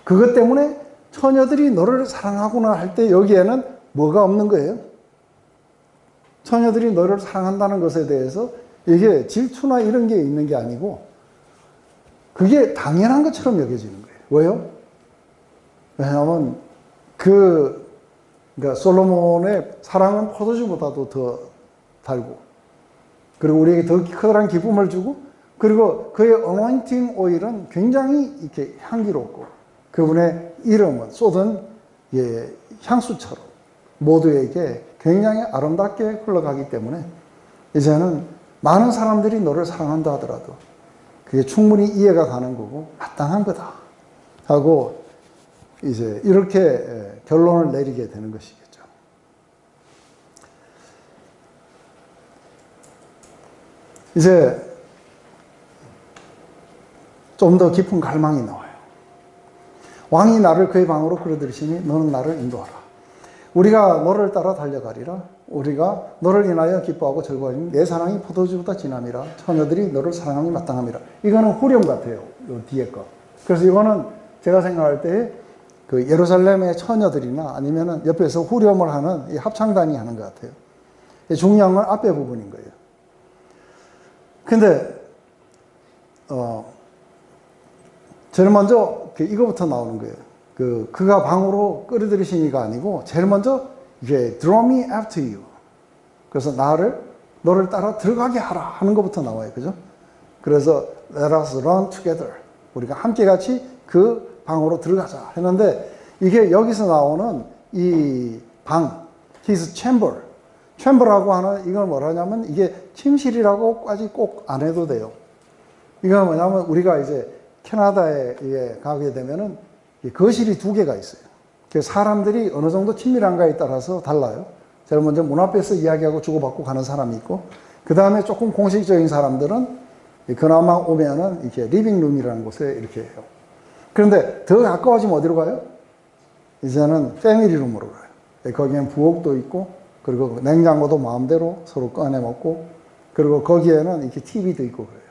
그것 때문에 처녀들이 너를 사랑하구나 할 때 여기에는 뭐가 없는 거예요? 처녀들이 너를 사랑한다는 것에 대해서 이게 질투나 이런 게 있는 게 아니고 그게 당연한 것처럼 여겨지는 거예요. 왜요? 왜냐하면 그러니까 솔로몬의 사랑은 포도주보다도 더 달고 그리고 우리에게 더 커다란 기쁨을 주고 그리고 그의 어노인팅 오일은 굉장히 이렇게 향기롭고 그분의 이름은 쏟은 향수처럼 모두에게 굉장히 아름답게 흘러가기 때문에 이제는 많은 사람들이 너를 사랑한다 하더라도 그게 충분히 이해가 가는 거고 마땅한 거다 하고 이제 이렇게 결론을 내리게 되는 것이겠죠. 이제 좀 더 깊은 갈망이 나와요. 왕이 나를 그의 방으로 끌어들이시니 너는 나를 인도하라. 우리가 너를 따라 달려가리라. 우리가 너를 인하여 기뻐하고 즐거워하니 내 사랑이 포도주보다 진함이라. 처녀들이 너를 사랑함이 마땅함이라. 이거는 후렴 같아요. 요 뒤에 거. 그래서 이거는 제가 생각할 때 그 예루살렘의 처녀들이나 아니면은 옆에서 후렴을 하는 이 합창단이 하는 것 같아요. 중요한 건 앞에 부분인 거예요. 근데 제일 먼저 이거부터 나오는 거예요. 그가 방으로 끌어들이시니가 아니고 제일 먼저 이제 draw me after you. 그래서 너를 따라 들어가게 하라 하는 것부터 나와요. 그죠? 그래서 let us run together. 우리가 함께 같이 그 방으로 들어가자 했는데 이게 여기서 나오는 이 방, his chamber. chamber라고 하는 이걸 뭐라냐면 이게 침실이라고까지 꼭 안 해도 돼요. 이건 뭐냐면 우리가 이제 캐나다에 가게 되면은 거실이 2개가 있어요. 사람들이 어느 정도 친밀한가에 따라서 달라요. 제일 먼저 문 앞에서 이야기하고 주고받고 가는 사람이 있고, 그 다음에 조금 공식적인 사람들은 그나마 오면은 이렇게 리빙룸이라는 곳에 이렇게 해요. 그런데 더 가까워지면 어디로 가요? 이제는 패밀리룸으로 가요. 거기엔 부엌도 있고, 그리고 냉장고도 마음대로 서로 꺼내 먹고, 그리고 거기에는 이렇게 TV도 있고 그래요.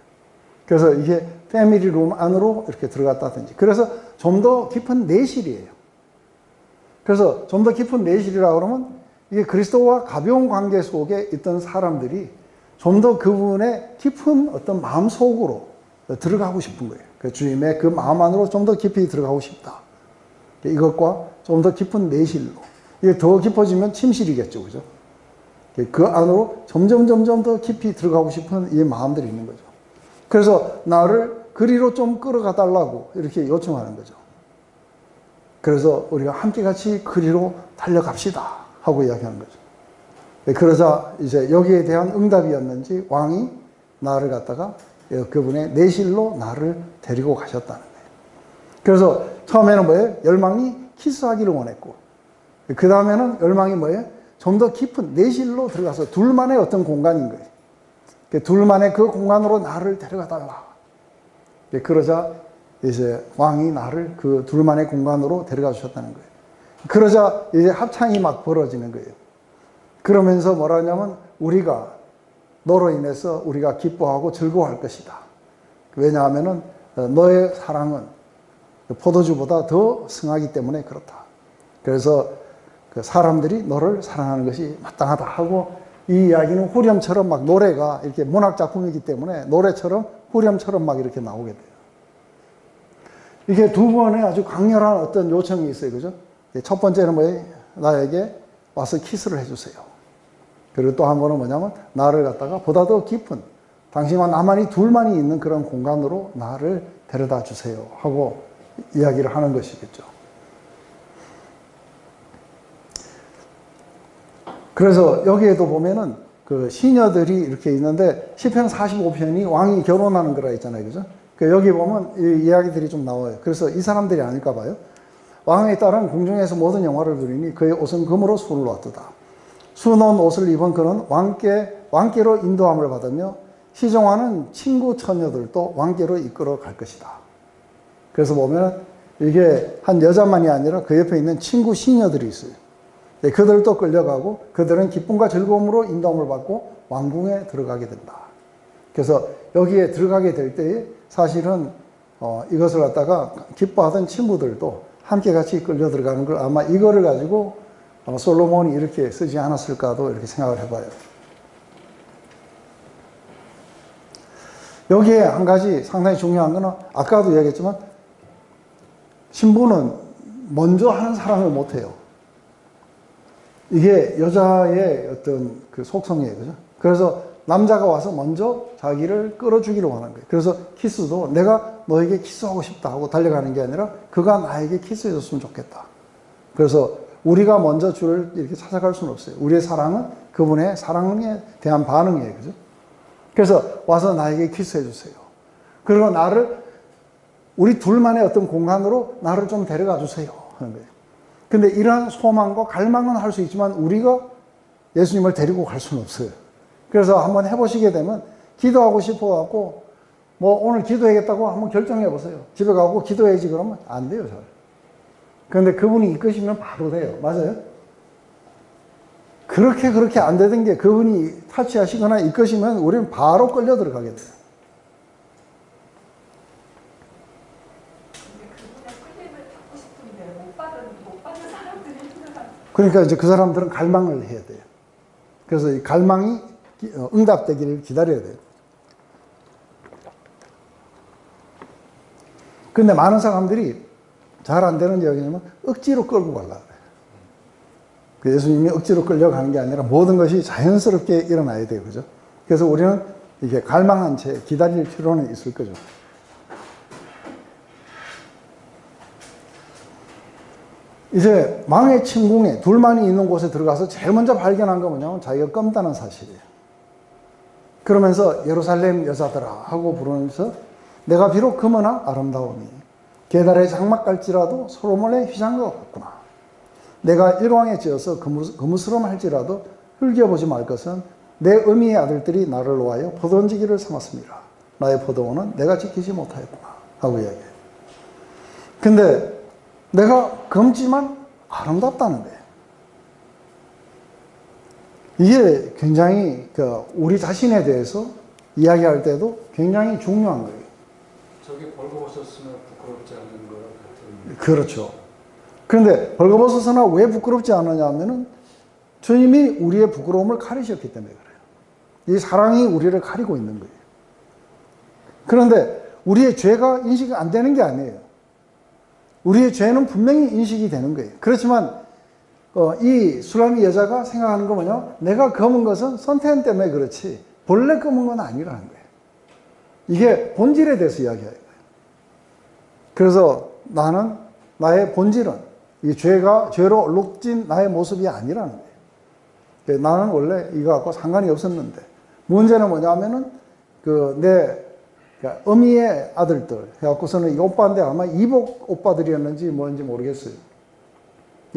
그래서 이게 패밀리룸 안으로 이렇게 들어갔다든지. 그래서 좀 더 깊은 내실이에요. 그래서 좀 더 깊은 내실이라 그러면 이게 그리스도와 가벼운 관계 속에 있던 사람들이 좀 더 그분의 깊은 어떤 마음 속으로 들어가고 싶은 거예요. 그 주님의 그 마음 안으로 좀 더 깊이 들어가고 싶다. 이것과 좀 더 깊은 내실로. 이게 더 깊어지면 침실이겠죠. 그죠? 그 안으로 점점 더 깊이 들어가고 싶은 이 마음들이 있는 거죠. 그래서 나를 그리로 좀 끌어가 달라고 이렇게 요청하는 거죠. 그래서 우리가 함께 같이 그리로 달려갑시다 하고 이야기하는 거죠. 그러자 이제 여기에 대한 응답이었는지 왕이 나를 갖다가 그분의 내실로 나를 데리고 가셨다는 거예요. 그래서 처음에는 뭐예요? 열망이 키스하기를 원했고, 그 다음에는 열망이 뭐예요? 좀 더 깊은 내실로 들어가서 둘만의 어떤 공간인 거예요. 둘만의 그 공간으로 나를 데려가 달라. 그러자 이제 왕이 나를 그 둘만의 공간으로 데려가 주셨다는 거예요. 그러자 이제 합창이 막 벌어지는 거예요. 그러면서 뭐라 하냐면 우리가 너로 인해서 우리가 기뻐하고 즐거워할 것이다. 왜냐하면은 너의 사랑은 포도주보다 더 승하기 때문에 그렇다. 그래서 그 사람들이 너를 사랑하는 것이 마땅하다 하고, 이 이야기는 후렴처럼 막 노래가 이렇게 문학작품이기 때문에 노래처럼 후렴처럼 막 이렇게 나오게 돼요. 이게 두 번의 아주 강렬한 어떤 요청이 있어요. 그죠? 첫 번째는 뭐예요? 나에게 와서 키스를 해주세요. 그리고 또 한 번은 뭐냐면 나를 갖다가 보다 더 깊은 당신과 나만이 둘만이 있는 그런 공간으로 나를 데려다 주세요 하고 이야기를 하는 것이겠죠. 그래서 여기에도 보면은 그 시녀들이 이렇게 있는데 시편 45편이 왕이 결혼하는 거라 있잖아요. 그죠? 그 여기 보면 이 이야기들이 좀 나와요. 그래서 이 사람들이 아닐까 봐요. 왕의 딸은 궁중에서 모든 영화를 누리니 그의 옷은 금으로 수를 놓았도다. 수놓은 옷을 입은 그는 왕께로 인도함을 받으며 시종하는 친구 처녀들도 왕께로 이끌어 갈 것이다. 그래서 보면 이게 한 여자만이 아니라 그 옆에 있는 친구 시녀들이 있어요. 그들도 끌려가고 그들은 기쁨과 즐거움으로 인도함을 받고 왕궁에 들어가게 된다. 그래서 여기에 들어가게 될 때에 사실은 이것을 갖다가 기뻐하던 친구들도 함께 같이 끌려 들어가는 걸 아마 이거를 가지고 솔로몬이 이렇게 쓰지 않았을까도 이렇게 생각을 해봐요. 여기에 한 가지 상당히 중요한 거는 아까도 얘기했지만 신부는 먼저 하는 사람을 못해요. 이게 여자의 어떤 그 속성이에요. 그죠? 그래서 남자가 와서 먼저 자기를 끌어주기로 하는 거예요. 그래서 키스도 내가 너에게 키스하고 싶다 하고 달려가는 게 아니라 그가 나에게 키스해줬으면 좋겠다. 그래서 우리가 먼저 줄을 이렇게 찾아갈 수는 없어요. 우리의 사랑은 그분의 사랑에 대한 반응이에요. 그죠? 그래서 와서 나에게 키스해주세요. 그리고 우리 둘만의 어떤 공간으로 나를 좀 데려가 주세요. 하는 거예요. 근데 이러한 소망과 갈망은 할 수 있지만 우리가 예수님을 데리고 갈 수는 없어요. 그래서 한번 해보시게 되면 기도하고 싶어갖고 뭐 오늘 기도해야겠다고 한번 결정해 보세요. 집에 가고 기도해야지 그러면 안 돼요. 잘. 그런데 그분이 이끄시면 바로 돼요. 맞아요? 그렇게 안 되던 게 그분이 타치하시거나 이끄시면 우리는 바로 끌려 들어가게 돼요. 그러니까 이제 그 사람들은 갈망을 해야 돼요. 그래서 이 갈망이 응답되기를 기다려야 돼요. 근데 많은 사람들이 잘 안 되는 이야기냐면 억지로 끌고 가려고 그래요. 그 예수님이 억지로 끌려가는 게 아니라 모든 것이 자연스럽게 일어나야 돼요. 그죠? 그래서 우리는 이게 갈망한 채 기다릴 필요는 있을 거죠. 이제 왕의 침궁에 둘만이 있는 곳에 들어가서 제일 먼저 발견한 거 뭐냐면 자기가 껌다는 사실이에요. 그러면서 예루살렘 여자들아 하고 부르면서 내가 비록 금으나 아름다우니 게달의 장막 갈지라도 솔로몬의 휘장과 같구나. 내가 일왕에 지어서 거무스름 할지라도 흘겨보지 말 것은 내 어미의 아들들이 나를 놓아여 포도원지기를 삼았습니다. 나의 포도원은 내가 지키지 못하였구나 하고 이야기해요. 근데 내가 검지만 아름답다는 거예요. 이게 굉장히 우리 자신에 대해서 이야기할 때도 굉장히 중요한 거예요. 저게 벌거벗었으면 부끄럽지 않은 거랑 같은. 그렇죠. 그런데 벌거벗어서나 왜 부끄럽지 않느냐 하면은 주님이 우리의 부끄러움을 가리셨기 때문에 그래요. 이 사랑이 우리를 가리고 있는 거예요. 그런데 우리의 죄가 인식이 안 되는 게 아니에요. 우리의 죄는 분명히 인식이 되는 거예요. 그렇지만 이 술람이 여자가 생각하는 거 뭐냐? 내가 검은 것은 선택 때문에 그렇지 본래 검은 건 아니라는 거예요. 이게 본질에 대해서 이야기해요. 그래서 나의 본질은 이 죄로 얼룩진 나의 모습이 아니라는 거예요. 나는 원래 이거 갖고 상관이 없었는데 문제는 뭐냐면은 내 어미의 아들들 해갖고서는 이 오빠인데 아마 이복 오빠들이었는지 뭔지 모르겠어요.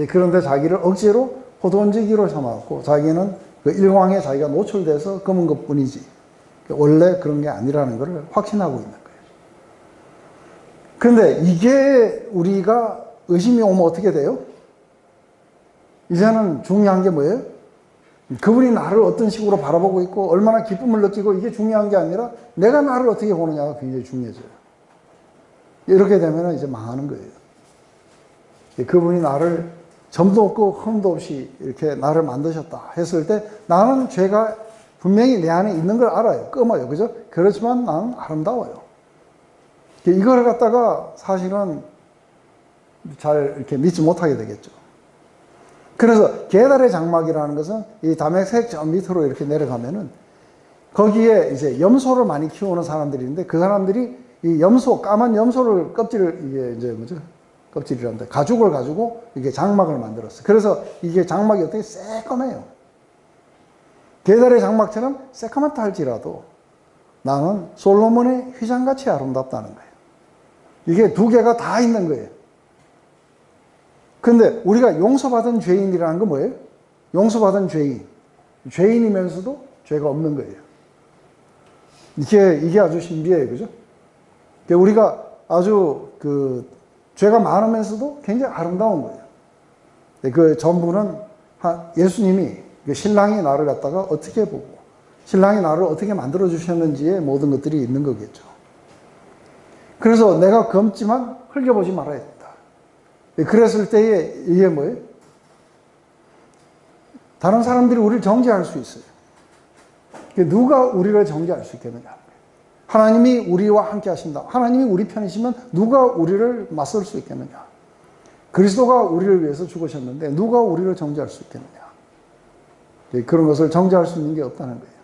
그런데 자기를 억지로 포도원지기로 삼았고 자기는 그 일광에 자기가 노출돼서 검은 것 뿐이지 원래 그런 게 아니라는 것을 확신하고 있는 거예요. 그런데 이게 우리가 의심이 오면 어떻게 돼요? 이제는 중요한 게 뭐예요? 그분이 나를 어떤 식으로 바라보고 있고 얼마나 기쁨을 느끼고 이게 중요한 게 아니라 내가 나를 어떻게 보느냐가 굉장히 중요해져요. 이렇게 되면 이제 망하는 거예요. 그분이 나를 점도 없고 흠도 없이 이렇게 나를 만드셨다 했을 때 나는 죄가 분명히 내 안에 있는 걸 알아요. 검어요. 그죠? 그렇지만 나는 아름다워요. 이걸 갖다가 사실은 잘 이렇게 믿지 못하게 되겠죠. 그래서 게달의 장막이라는 것은 이 다메섹 저 밑으로 이렇게 내려가면은 거기에 이제 염소를 많이 키우는 사람들이 있는데 그 사람들이 이 염소, 까만 염소를 이게 이제 껍질이란다. 가죽을 가지고 이게 장막을 만들었어요. 그래서 이게 장막이 어떻게 새까매요. 게달의 장막처럼 새카맣다 할지라도 나는 솔로몬의 휘장같이 아름답다는 거예요. 이게 두 개가 다 있는 거예요. 근데 우리가 용서받은 죄인이라는 건 뭐예요? 용서받은 죄인. 죄인이면서도 죄가 없는 거예요. 이게 아주 신비해요. 그죠? 우리가 아주 죄가 많으면서도 굉장히 아름다운 거예요. 그 전부는 예수님이 신랑이 나를 갖다가 어떻게 보고 신랑이 나를 어떻게 만들어 주셨는지에 모든 것들이 있는 거겠죠. 그래서 내가 검지만 흘겨보지 말아야 된다. 그랬을 때에 이게 뭐예요? 다른 사람들이 우리를 정죄할 수 있어요. 누가 우리를 정죄할 수 있겠느냐. 하나님이 우리와 함께 하신다. 하나님이 우리 편이시면 누가 우리를 맞설 수 있겠느냐. 그리스도가 우리를 위해서 죽으셨는데 누가 우리를 정죄할 수 있겠느냐. 그런 것을 정죄할 수 있는 게 없다는 거예요.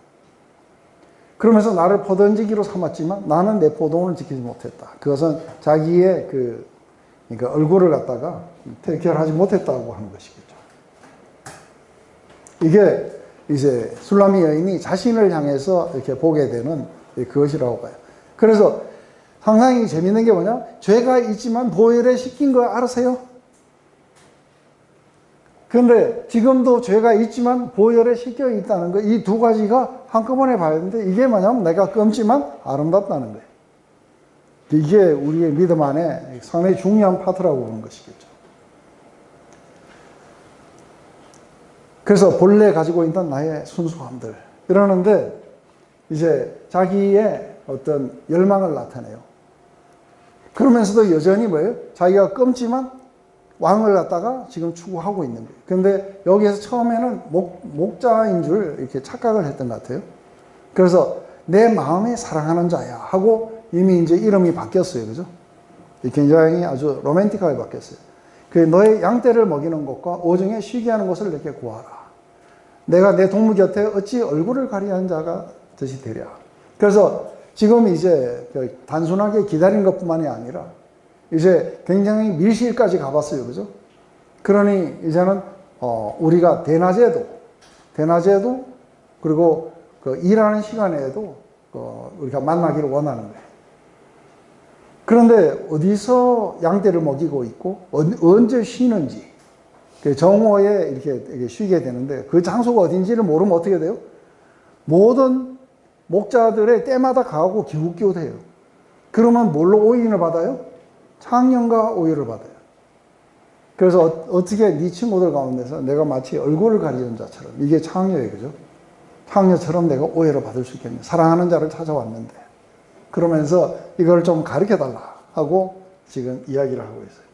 그러면서 나를 포도원지기로 삼았지만 나는 내 포도원을 지키지 못했다. 그것은 자기의 그러니까 얼굴을 갖다가 택결하지 못했다고 하는 것이겠죠. 이게 이제 술라미 여인이 자신을 향해서 이렇게 보게 되는 그것이라고 봐요. 그래서 상당히 재밌는 게 뭐냐? 죄가 있지만 보혈에 씻긴 거 알으세요? 그런데 지금도 죄가 있지만 보혈에 씻겨 있다는 거, 이 두 가지가 한꺼번에 봐야 되는데 이게 뭐냐면 내가 검지만 아름답다는 거예요. 이게 우리의 믿음 안에 상당히 중요한 파트라고 보는 것이겠죠. 그래서 본래 가지고 있던 나의 순수함들 이러는데 이제 자기의 어떤 열망을 나타내요. 그러면서도 여전히 뭐예요? 자기가 검지만 왕을 갖다가 지금 추구하고 있는 거예요. 근데 여기에서 처음에는 목자인 줄 이렇게 착각을 했던 것 같아요. 그래서 내 마음에 사랑하는 자야 하고 이미 이제 이름이 바뀌었어요. 그죠? 굉장히 아주 로맨틱하게 바뀌었어요. 그 너의 양떼를 먹이는 것과 오중에 쉬게 하는 것을 내게 구하라. 내가 내 동무 곁에 어찌 얼굴을 가리한 자가 듯이 되랴. 그래서 지금 이제 단순하게 기다린 것뿐만이 아니라 이제 굉장히 밀실까지 가봤어요. 그죠? 그러니 이제는 우리가 대낮에도 그리고 일하는 시간에도 우리가 만나기를 원하는 거예요. 그런데 어디서 양떼를 먹이고 있고 언제 쉬는지 정오에 이렇게 쉬게 되는데 그 장소가 어딘지를 모르면 어떻게 돼요? 모든 목자들의 때마다 가고 기웃기웃해요. 그러면 뭘로 오인을 받아요? 창년과 오해를 받아요. 그래서 어떻게 네 친구들 가운데서 내가 마치 얼굴을 가리는 자처럼 이게 창녀예요. 그죠? 창녀처럼 내가 오해를 받을 수 있겠냐. 사랑하는 자를 찾아왔는데 그러면서 이걸 좀 가르쳐달라 하고 지금 이야기를 하고 있어요.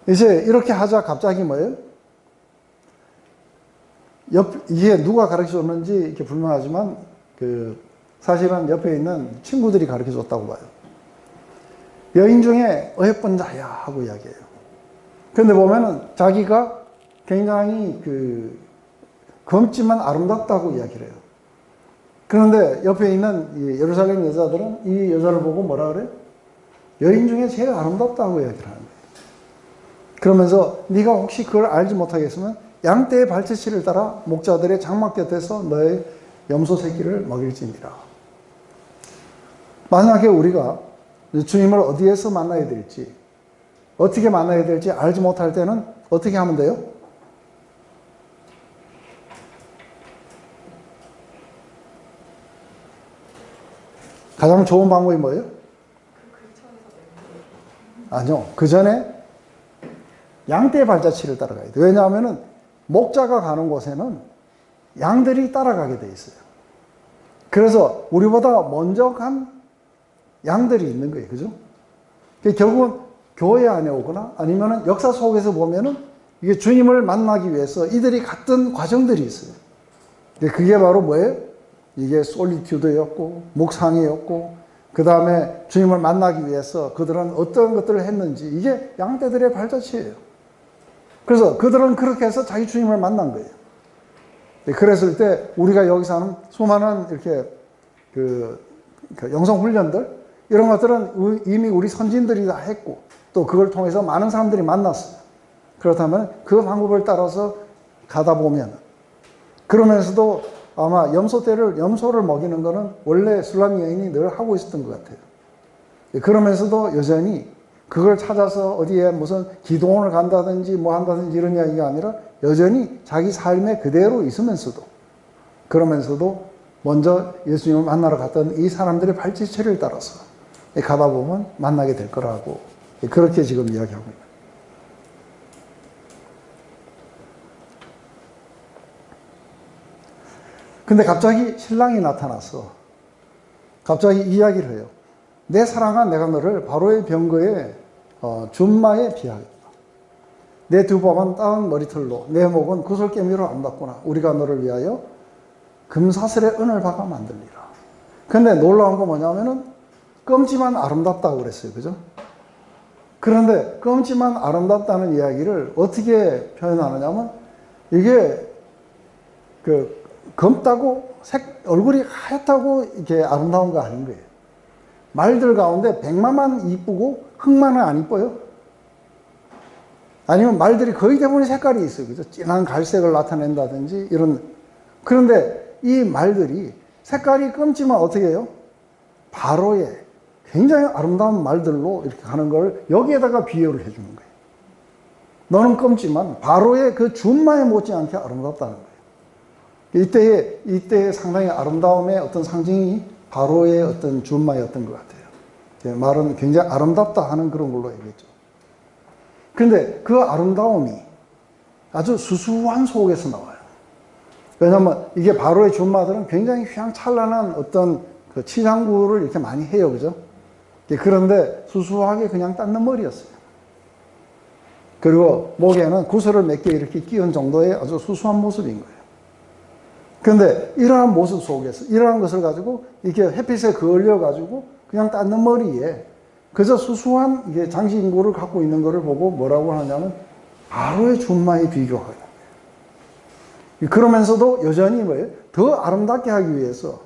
이제 이렇게 하자 갑자기 뭐예요? 이게 누가 가르쳐줬는지 이렇게 불명하지만 사실은 옆에 있는 친구들이 가르쳐줬다고 봐요. 여인 중에 어예쁜 자야 하고 이야기해요. 그런데 보면은 자기가 굉장히 검지만 아름답다고 이야기를 해요. 그런데 옆에 있는 이 예루살렘 여자들은 이 여자를 보고 뭐라 그래요? 여인 중에 제일 아름답다고 이야기를 하는 거예요. 그러면서 네가 혹시 그걸 알지 못하겠으면 양떼의 발자취를 따라 목자들의 장막 곁에서 너의 염소 새끼를 먹일지니라. 만약에 우리가 주님을 어디에서 만나야 될지, 어떻게 만나야 될지 알지 못할 때는 어떻게 하면 돼요? 가장 좋은 방법이 뭐예요? 아니요. 그 전에 양떼의 발자취를 따라가야 돼요. 왜냐하면 목자가 가는 곳에는 양들이 따라가게 돼 있어요. 그래서 우리보다 먼저 간 양들이 있는 거예요. 그죠? 결국은 교회 안에 오거나 아니면 역사 속에서 보면은 이게 주님을 만나기 위해서 이들이 갔던 과정들이 있어요. 그게 바로 뭐예요? 이게 솔리튜드였고, 묵상이었고, 그 다음에 주님을 만나기 위해서 그들은 어떤 것들을 했는지, 이게 양떼들의 발자취예요. 그래서 그들은 그렇게 해서 자기 주님을 만난 거예요. 그랬을 때 우리가 여기서 하는 수많은 이렇게 영성훈련들, 이런 것들은 이미 우리 선진들이 다 했고, 또 그걸 통해서 많은 사람들이 만났어요. 그렇다면 그 방법을 따라서 가다 보면 그러면서도 아마 염소를 먹이는 거는 원래 술람 여인이 늘 하고 있었던 것 같아요. 그러면서도 여전히 그걸 찾아서 어디에 무슨 기도원을 간다든지 뭐 한다든지 이런 이야기가 아니라 여전히 자기 삶에 그대로 있으면서도 그러면서도 먼저 예수님을 만나러 갔던 이 사람들의 발자취를 따라서 가다 보면 만나게 될 거라고 그렇게 지금 이야기합니다. 근데 갑자기 신랑이 나타나서 갑자기 이야기를 해요. 내 사랑아, 내가 너를 바로의 병거에 준마에 비하겠다. 내 두 발은 따은 머리털로 내 목은 구슬깨미로 아름답구나. 우리가 너를 위하여 금사슬의 은을 박아 만들리라. 근데 놀라운 거 뭐냐면은 껌지만 아름답다고 그랬어요. 그죠? 그런데 껌지만 아름답다는 이야기를 어떻게 표현하느냐면 이게 검다고 얼굴이 하얗다고 이게 아름다운 거 아닌 거예요. 말들 가운데 백마만 이쁘고 흑마는 안 이뻐요. 아니면 말들이 거의 대부분 색깔이 있어요. 그죠? 진한 갈색을 나타낸다든지 이런. 그런데 이 말들이 색깔이 검지만 어떻게 해요? 바로의 굉장히 아름다운 말들로 이렇게 가는 걸 여기에다가 비유를 해주는 거예요. 너는 검지만 바로의 그 준마에 못지않게 아름답다는 거예요. 이때의 상당히 아름다움의 어떤 상징이 바로의 어떤 준마였던 것 같아요. 말은 굉장히 아름답다 하는 그런 걸로 얘기했죠. 그런데 그 아름다움이 아주 수수한 속에서 나와요. 왜냐하면 이게 바로의 준마들은 굉장히 휘황찬란한 어떤 그 치장구를 이렇게 많이 해요. 그죠? 그런데 수수하게 그냥 닦는 머리였어요. 그리고 목에는 구슬을 몇 개 이렇게 끼운 정도의 아주 수수한 모습인 거예요. 그런데 이러한 모습 속에서 이러한 것을 가지고 이렇게 햇빛에 그을려-가지고 그냥 닦는 머리에 그저 수수한 이게 장신구를 갖고 있는 것을 보고 뭐라고 하냐면 바로의 준마에 비교하는 거예요. 그러면서도 여전히 뭐예요? 더 아름답게 하기 위해서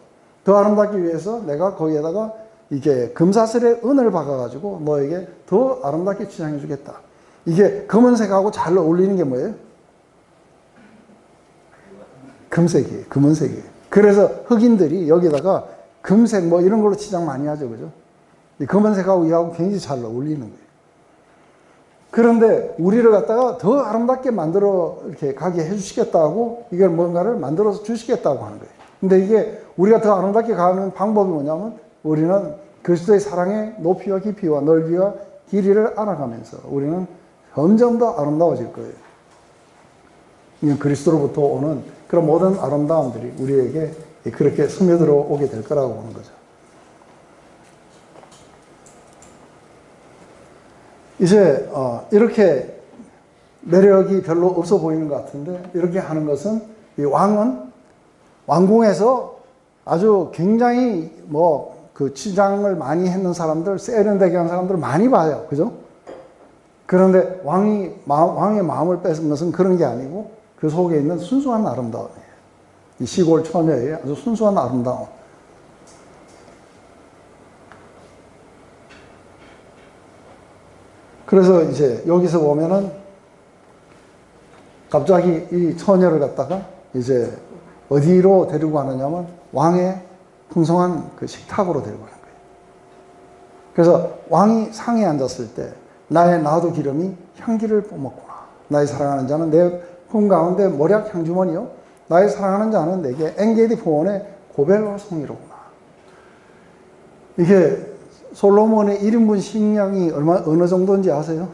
내가 거기에다가 이게 금사슬의 은을 박아가지고 너에게 더 아름답게 치장해 주겠다. 이게 검은색하고 잘 어울리는 게 뭐예요? 금색이에요. 금은색이에요. 그래서 흑인들이 여기다가 금색 뭐 이런 걸로 치장 많이 하죠. 그죠? 이 검은색하고 이하고 굉장히 잘 어울리는 거예요. 그런데 우리를 갖다가 더 아름답게 만들어 이렇게 가게 해주시겠다고 이걸 뭔가를 만들어서 주시겠다고 하는 거예요. 근데 이게 우리가 더 아름답게 가는 방법이 뭐냐면 우리는 그리스도의 사랑의 높이와 깊이와 넓이와 길이를 알아가면서 우리는 점점 더 아름다워질 거예요. 그리스도로부터 오는 그런 모든 아름다움들이 우리에게 그렇게 스며들어 오게 될 거라고 보는 거죠. 이제 이렇게 매력이 별로 없어 보이는 것 같은데 이렇게 하는 것은 이 왕은 왕궁에서 아주 굉장히 뭐 그 치장을 많이 했는 사람들, 세련되게 한 사람들을 많이 봐요. 그죠? 그런데 왕의 마음을 뺏은 것은 그런 게 아니고 그 속에 있는 순수한 아름다움이에요. 이 시골 처녀의 아주 순수한 아름다움. 그래서 이제 여기서 보면은 갑자기 이 처녀를 갖다가 이제 어디로 데리고 가느냐면 왕의 풍성한 그 식탁으로 데리고 가는 거예요. 그래서 왕이 상에 앉았을 때 나의 나도 기름이 향기를 뿜었구나. 나의 사랑하는 자는 내 품 가운데 모략 향주머니요. 나의 사랑하는 자는 내게 엔게디 포원의 고벨 송이로구나. 이게 솔로몬의 1인분 식량이 어느 정도인지 아세요?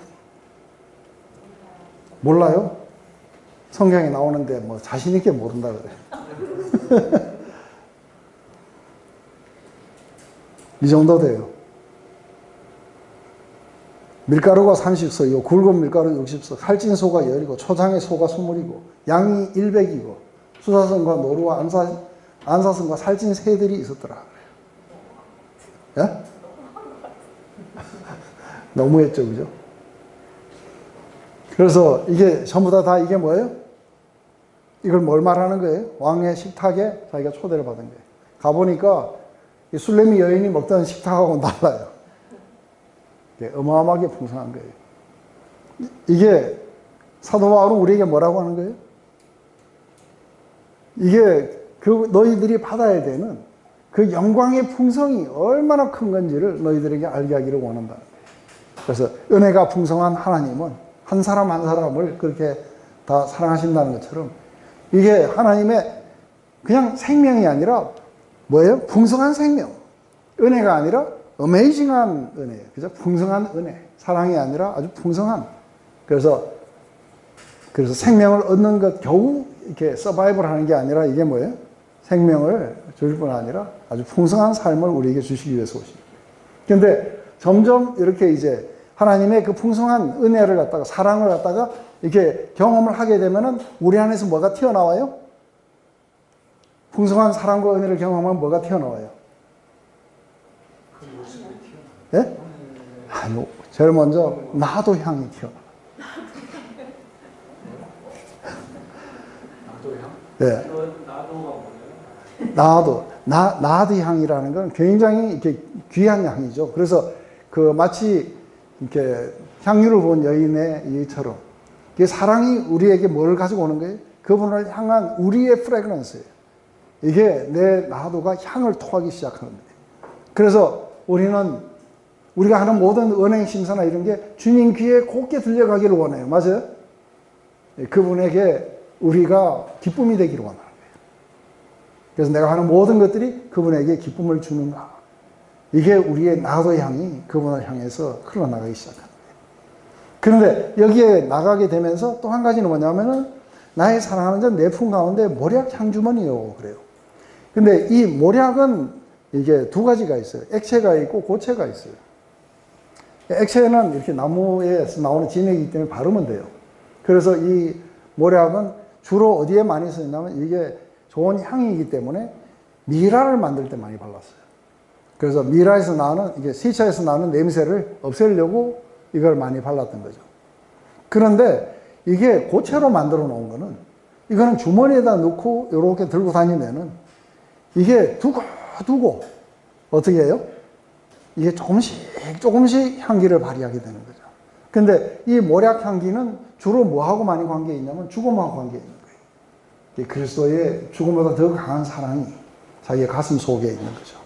몰라요? 성경에 나오는데 뭐 자신있게 모른다 그래요. 이 정도 돼요. 밀가루가 30석이고 굵은 밀가루 60석, 살찐 소가 10이고 초장의 소가 20이고 양이 100이고 수사선과 노루와 안사선과 살찐 새들이 있었더라. 예? 너무했죠, 그죠? 그래서 이게 전부 다 이게 뭐예요? 이걸 뭘 말하는 거예요? 왕의 식탁에 자기가 초대를 받은 거예요. 가보니까 이 술래미 여인이 먹던 식탁하고는 달라요. 어마어마하게 풍성한 거예요. 이게 사도 바울은 우리에게 뭐라고 하는 거예요? 이게 그 너희들이 받아야 되는 그 영광의 풍성이 얼마나 큰 건지를 너희들에게 알게 하기를 원한다. 그래서 은혜가 풍성한 하나님은 한 사람 한 사람을 그렇게 다 사랑하신다는 것처럼 이게 하나님의 그냥 생명이 아니라 뭐예요? 풍성한 생명. 은혜가 아니라 어메이징한 은혜예요. 그죠? 풍성한 은혜. 사랑이 아니라 아주 풍성한. 그래서 생명을 얻는 것 겨우 이렇게 서바이벌 하는 게 아니라 이게 뭐예요? 생명을 주실 뿐 아니라 아주 풍성한 삶을 우리에게 주시기 위해서 오신 거예요. 근데 점점 이렇게 이제 하나님의 그 풍성한 은혜를 갖다가 사랑을 갖다가 이렇게 경험을 하게 되면은 우리 안에서 뭐가 튀어나와요? 풍성한 사랑과 은혜를 경험하면 뭐가 튀어나와요? 예? 아유, 제일 먼저 나도 향이 튀어나와. 나도 향? 예. 나도가 뭐예요? 나드 향이라는 건 굉장히 이렇게 귀한 향이죠. 그래서 그 마치 이렇게 향유를 본 여인의 이처럼 이 사랑이 우리에게 뭘 가지고 오는 거예요? 그분을 향한 우리의 프레그런스예요. 이게 내 나도가 향을 토하기 시작하는 거예요. 그래서 우리가 하는 모든 은행 심사나 이런 게 주님 귀에 곱게 들려가기를 원해요. 맞아요? 그분에게 우리가 기쁨이 되기를 원하는 거예요. 그래서 내가 하는 모든 것들이 그분에게 기쁨을 주는가. 이게 우리의 나도의 향이 그분을 향해서 흘러나가기 시작합니다. 그런데 여기에 나가게 되면서 또 한 가지는 뭐냐면은 나의 사랑하는 자 내 품 가운데 모략 향주머니요. 그래요. 근데 이 모략은 이게 두 가지가 있어요. 액체가 있고 고체가 있어요. 액체는 이렇게 나무에서 나오는 진액이기 때문에 바르면 돼요. 그래서 이 모략은 주로 어디에 많이 쓰냐면 이게 좋은 향이기 때문에 미라를 만들 때 많이 발랐어요. 그래서 미라에서 나는 이게 시차에서 나는 냄새를 없애려고 이걸 많이 발랐던 거죠. 그런데 이게 고체로 만들어 놓은 거는 이거는 주머니에다 넣고 이렇게 들고 다니면은 이게 두고 어떻게 해요? 이게 조금씩 향기를 발휘하게 되는 거죠. 근데 이 모략 향기는 주로 뭐하고 많이 관계 있냐면 죽음하고 관계 있는 거예요. 그리스도의 죽음보다 더 강한 사랑이 자기의 가슴 속에 있는 거죠.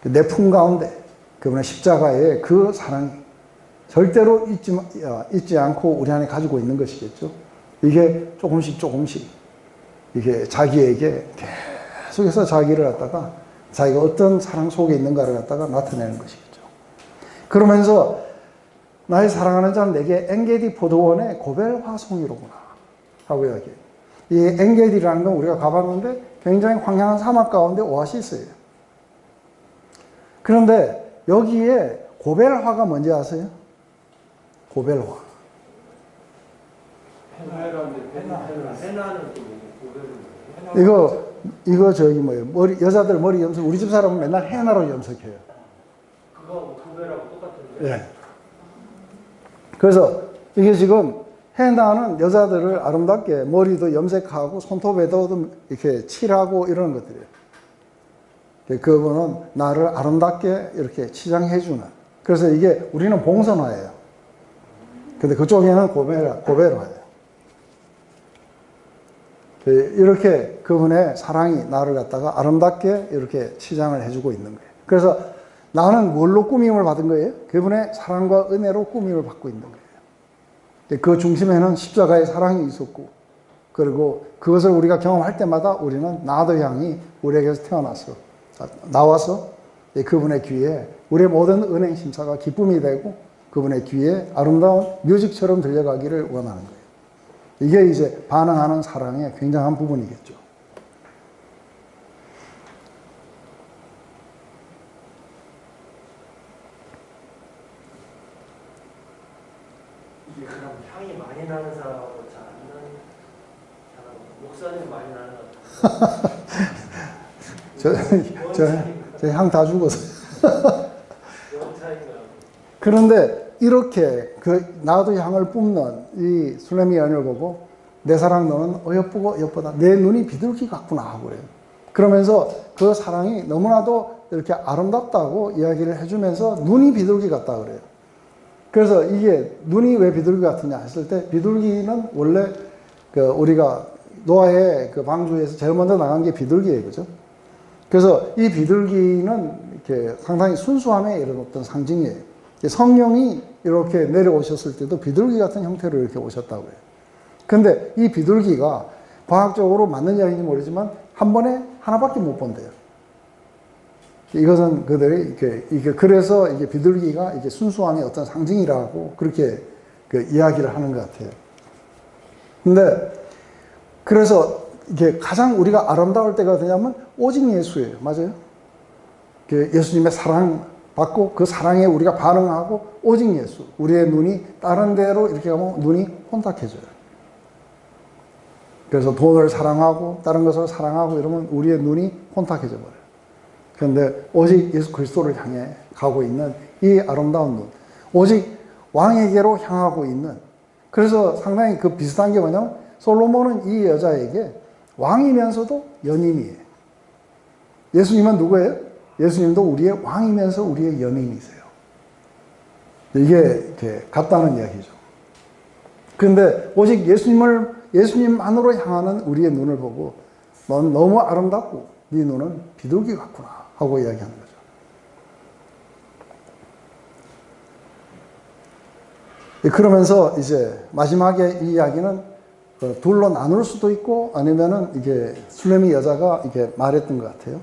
내 품 가운데 그분의 십자가의 그 사랑이 절대로 잊지 않고 우리 안에 가지고 있는 것이겠죠. 이게 조금씩 이게 자기에게 계속해서 자기를 갖다가 자기가 어떤 사랑 속에 있는가를 갖다가 나타내는 것이겠죠. 그러면서 나의 사랑하는 자는 내게 엔게디 포도원의 고벨 화송이로구나 하고 이야기해요. 이 엔게디라는 건 우리가 가봤는데 굉장히 황량한 사막 가운데 오아시스예요. 그런데 여기에 고벨화가 뭔지 아세요? 고벨화. 해나는 또 뭐예요? 이거 저기 뭐예요? 여자들 머리 염색, 우리 집 사람은 맨날 헤나로 염색해요. 그거 구별하고 똑같은데. 예. 그래서 이게 지금 헤나는 여자들을 아름답게 머리도 염색하고 손톱에도 이렇게 칠하고 이러는 것들이에요. 그분은 나를 아름답게 이렇게 치장해주는. 그래서 이게 우리는 봉선화예요. 근데 그쪽에는 고벨화예요. 이렇게 그분의 사랑이 나를 갖다가 아름답게 이렇게 치장을 해주고 있는 거예요. 그래서 나는 뭘로 꾸밈을 받은 거예요? 그분의 사랑과 은혜로 꾸밈을 받고 있는 거예요. 그 중심에는 십자가의 사랑이 있었고, 그리고 그것을 우리가 경험할 때마다 우리는 나도 향이 우리에게서 나와서 그분의 귀에 우리의 모든 은행 심사가 기쁨이 되고 그분의 귀에 아름다운 뮤직처럼 들려가기를 원하는 거예요. 이게 이제 반응하는 사랑의 굉장한 부분이겠죠. 이게 그럼 향이 많이 나는 사람하고 잘 안 나는 사람, 목사님 많이 나는 것 같아요. 저 향 다 죽었어요. 영 차이가. 그런데 이렇게 나도 향을 뿜는 이 술레미 연을 보고 내 사랑 너는 어여쁘고 예쁘다. 내 눈이 비둘기 같구나 하고 그래요. 그러면서 그 사랑이 너무나도 이렇게 아름답다고 이야기를 해주면서 눈이 비둘기 같다 그래요. 그래서 이게 눈이 왜 비둘기 같으냐 했을 때 비둘기는 원래 우리가 노아의 그 방주에서 제일 먼저 나간 게 비둘기예요. 그죠? 그래서 이 비둘기는 이렇게 상당히 순수함의 이런 어떤 상징이에요. 성령이 이렇게 내려오셨을 때도 비둘기 같은 형태로 이렇게 오셨다고 해요. 근데 이 비둘기가 과학적으로 맞는 이야기인지 모르지만 한 번에 하나밖에 못 본대요. 이것은 그들이 이게 그래서 이게 비둘기가 이게 순수함의 어떤 상징이라고 그렇게 그 이야기를 하는 것 같아요. 근데 그래서 이게 가장 우리가 아름다울 때가 되냐면 오직 예수예요. 맞아요? 예수님의 사랑 받고 그 사랑에 우리가 반응하고 오직 예수. 우리의 눈이 다른 데로 이렇게 가면 눈이 혼탁해져요. 그래서 돈을 사랑하고 다른 것을 사랑하고 이러면 우리의 눈이 혼탁해져 버려요. 그런데 오직 예수 그리스도를 향해 가고 있는 이 아름다운 눈. 오직 왕에게로 향하고 있는. 그래서 상당히 그 비슷한 게 뭐냐면 솔로몬은 이 여자에게 왕이면서도 연인이에요. 예수님은 누구예요? 예수님도 우리의 왕이면서 우리의 연인이세요. 이게 이렇게 같다는 이야기죠. 그런데 오직 예수님만으로 향하는 우리의 눈을 보고 넌 너무 아름답고 네 눈은 비둘기 같구나 하고 이야기하는 거죠. 그러면서 이제 마지막에 이 이야기는 둘로 나눌 수도 있고 아니면은 이게 술레미 여자가 이게 말했던 것 같아요.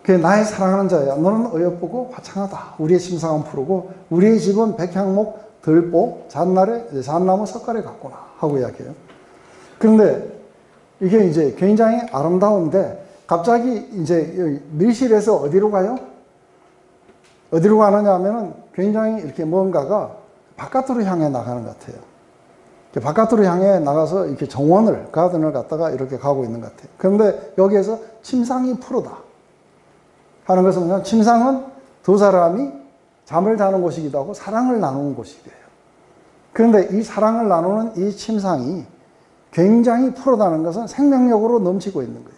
그 나의 사랑하는 자야, 너는 어여쁘고 화창하다. 우리의 심상은 푸르고 우리의 집은 백향목, 들보, 잣나무 석가래 같구나 하고 이야기해요. 그런데 이게 이제 굉장히 아름다운데 갑자기 이제 밀실에서 어디로 가요? 어디로 가느냐 하면은 굉장히 이렇게 뭔가가 바깥으로 향해 나가는 것 같아요. 바깥으로 향해 나가서 이렇게 가든을 갖다가 이렇게 가고 있는 것 같아요. 그런데 여기에서 침상이 푸르다 하는 것은 뭐냐면 침상은 두 사람이 잠을 자는 곳이기도 하고 사랑을 나누는 곳이래요. 그런데 이 사랑을 나누는 이 침상이 굉장히 푸르다는 것은 생명력으로 넘치고 있는 거예요.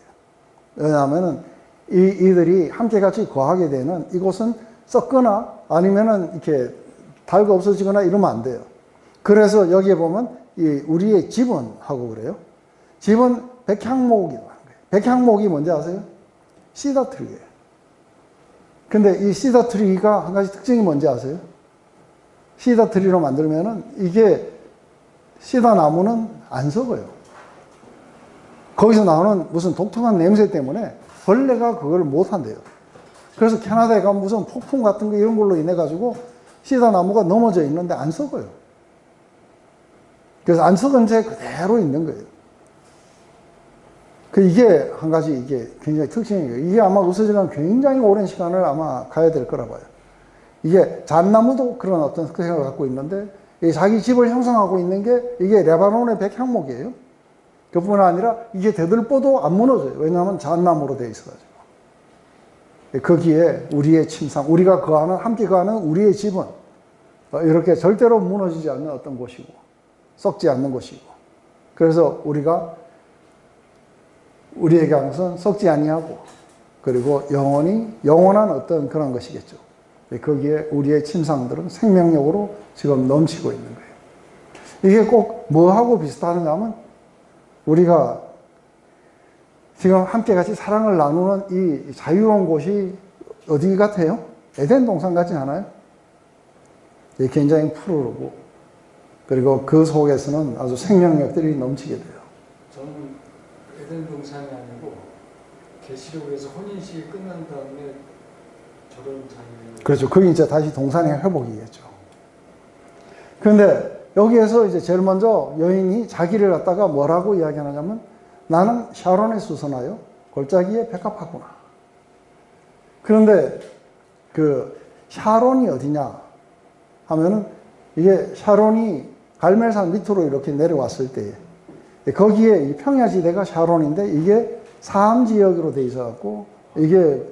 왜냐하면 이들이 함께 같이 거하게 되는 이곳은 썩거나 아니면은 이렇게 달고 없어지거나 이러면 안 돼요. 그래서 여기에 보면 우리의 집은 하고 그래요. 집은 백향목이라는 거예요. 백향목이 뭔지 아세요? 시더트리예요. 근데 이 시더트리가 한 가지 특징이 뭔지 아세요? 시더트리로 만들면은 이게 시더나무는 안 썩어요. 거기서 나오는 무슨 독특한 냄새 때문에 벌레가 그걸 못 한대요. 그래서 캐나다에 가면 무슨 폭풍 같은 거 이런 걸로 인해 가지고 시더나무가 넘어져 있는데 안 썩어요. 그래서 안 썩은 채 그대로 있는 거예요. 이게 한 가지 이게 굉장히 특징이에요. 이게 아마 없어지려면 굉장히 오랜 시간을 아마 가야 될 거라 봐요. 이게 잣나무도 그런 어떤 특성을 갖고 있는데 자기 집을 형성하고 있는 게 이게 레바논의 백향목이에요. 그뿐 아니라 이게 대들보도 안 무너져요. 왜냐하면 잣나무로 되어 있어가지고. 거기에 우리의 침상, 우리가 함께 거하는 우리의 집은 이렇게 절대로 무너지지 않는 어떤 곳이고 썩지 않는 곳이고 그래서 우리에게 항상 썩지 아니하고 그리고 영원한 어떤 그런 것이겠죠. 거기에 우리의 침상들은 생명력으로 지금 넘치고 있는 거예요. 이게 꼭 뭐하고 비슷하느냐 하면 우리가 지금 함께 같이 사랑을 나누는 이 자유로운 곳이 어디 같아요? 에덴 동산 같지 않아요? 굉장히 푸르고 그리고 그 속에서는 아주 생명력들이 넘치게 돼요. 저는 에덴 동산이 아니고 계시록에서 혼인식이 끝난 다음에 저런 장면이 그렇죠. 그게 이제 다시 동산의 회복이겠죠. 그런데 여기에서 이제 제일 먼저 여인이 자기를 갖다가 뭐라고 이야기하냐면 나는 샤론의 수선하여 골짜기에 백합하구나. 그런데 그 샤론이 어디냐 하면은 이게 샤론이 갈멜산 밑으로 이렇게 내려왔을 때 거기에 이 평야지대가 샤론인데 이게 사암 지역으로 돼 있어 갖고 이게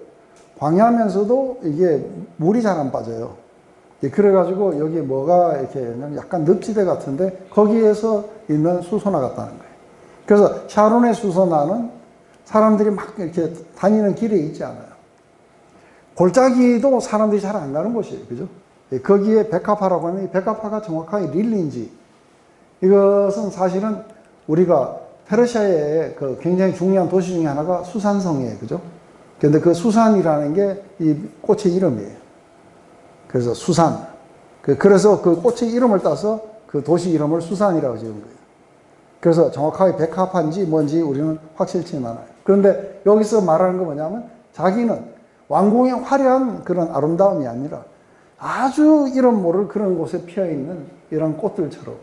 광야면서도 이게 물이 잘 안 빠져요. 그래가지고 여기 뭐가 이렇게 약간 늪지대 같은데 거기에서 있는 수소나 같다는 거예요. 그래서 샤론의 수소나는 사람들이 막 이렇게 다니는 길에 있지 않아요. 골짜기도 사람들이 잘 안 가는 곳이에요. 그죠? 거기에 백합화라고 하면 이 백합화가 정확하게 릴리인지 이것은 사실은 우리가 페르시아의 그 굉장히 중요한 도시 중에 하나가 수산성이에요. 그죠? 근데 그 수산이라는 게 이 꽃의 이름이에요. 그래서 수산. 그래서 그 꽃의 이름을 따서 그 도시 이름을 수산이라고 지은 거예요. 그래서 정확하게 백합화인지 뭔지 우리는 확실치는 않아요. 그런데 여기서 말하는 건 뭐냐면 자기는 왕궁의 화려한 그런 아름다움이 아니라 아주 이름 모를 그런 곳에 피어있는 이런 꽃들처럼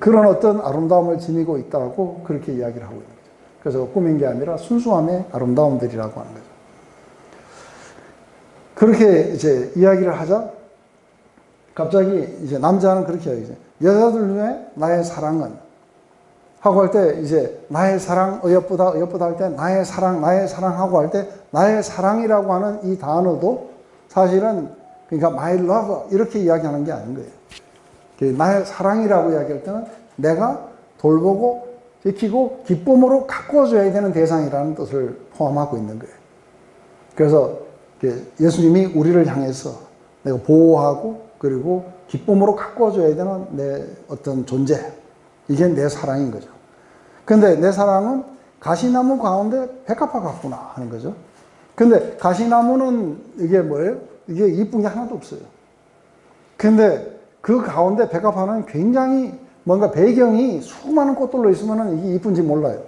그런 어떤 아름다움을 지니고 있다고 그렇게 이야기를 하고 있는 거죠. 그래서 꾸민 게 아니라 순수함의 아름다움들이라고 하는 거죠. 그렇게 이제 이야기를 하자 갑자기 이제 남자는 그렇게 이야기해요. 여자들 중에 나의 사랑은 하고 할 때 이제 나의 사랑 어여쁘다 할 때 나의 사랑 하고 할 때 나의 사랑이라고 하는 이 단어도 사실은 그러니까 my love 이렇게 이야기하는 게 아닌 거예요. 나의 사랑이라고 이야기할 때는 내가 돌보고 지키고 기쁨으로 가꿔줘야 되는 대상이라는 뜻을 포함하고 있는 거예요. 그래서 예수님이 우리를 향해서 내가 보호하고 그리고 기쁨으로 가꿔줘야 되는 내 어떤 존재 이게 내 사랑인 거죠. 근데 내 사랑은 가시나무 가운데 백합화 같구나 하는 거죠. 근데 가시나무는 이게 뭐예요? 이게 이쁜 게 하나도 없어요. 근데 그 가운데 백합화는 굉장히 뭔가 배경이 수많은 꽃들로 있으면 이게 이쁜지 몰라요.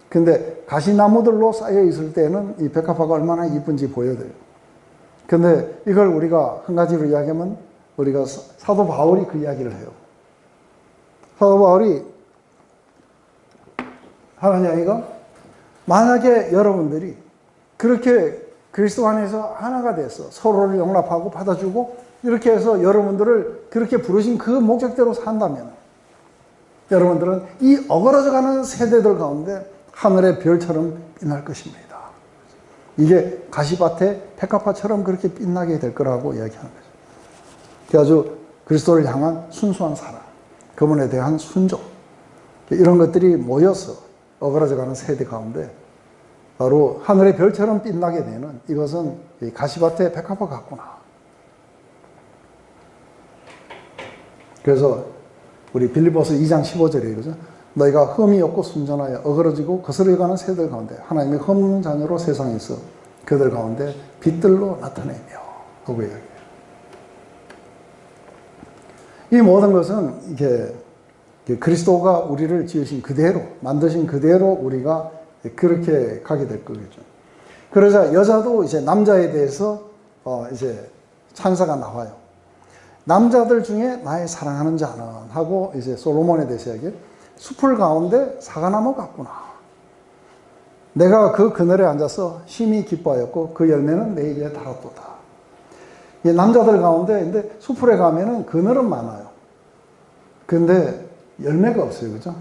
근데 가시나무들로 쌓여 있을 때는 이 백합화가 얼마나 이쁜지 보여줘요. 근데 이걸 우리가 한 가지로 이야기하면 우리가 사도 바울이 그 이야기를 해요. 사도 바울이 하는 이야기가 만약에 여러분들이 그렇게 그리스도 안에서 하나가 돼서 서로를 용납하고 받아주고 이렇게 해서 여러분들을 그렇게 부르신 그 목적대로 산다면 여러분들은 이 어그러져가는 세대들 가운데 하늘의 별처럼 빛날 것입니다. 이게 가시밭의 백합화처럼 그렇게 빛나게 될 거라고 이야기하는 거죠. 아주 그리스도를 향한 순수한 사랑, 그분에 대한 순종 이런 것들이 모여서 어그러져가는 세대 가운데 바로 하늘의 별처럼 빛나게 되는 이것은 가시밭의 백합화 같구나. 그래서 우리 빌립보서 2장 15절에 그죠? 너희가 흠이 없고 순전하여 어그러지고 거스려가는 세대들 가운데 하나님의 흠없는 자녀로 세상에서 그들 가운데 빛들로 나타내며 하고 이야기해요. 이 모든 것은 이게 그리스도가 우리를 지으신 그대로 만드신 그대로 우리가 그렇게 가게 될 거겠죠. 그러자 여자도 이제 남자에 대해서 이제 찬사가 나와요. 남자들 중에 나의 사랑하는 자는 하고 이제 솔로몬에 대해서 이야기해요. 숲을 가운데 사과나무 같구나. 내가 그 그늘에 앉아서 심히 기뻐하였고 그 열매는 내 입에 달았도다. 이 남자들 가운데 근데 숲에 가면은 그늘은 많아요. 근데 열매가 없어요. 그죠?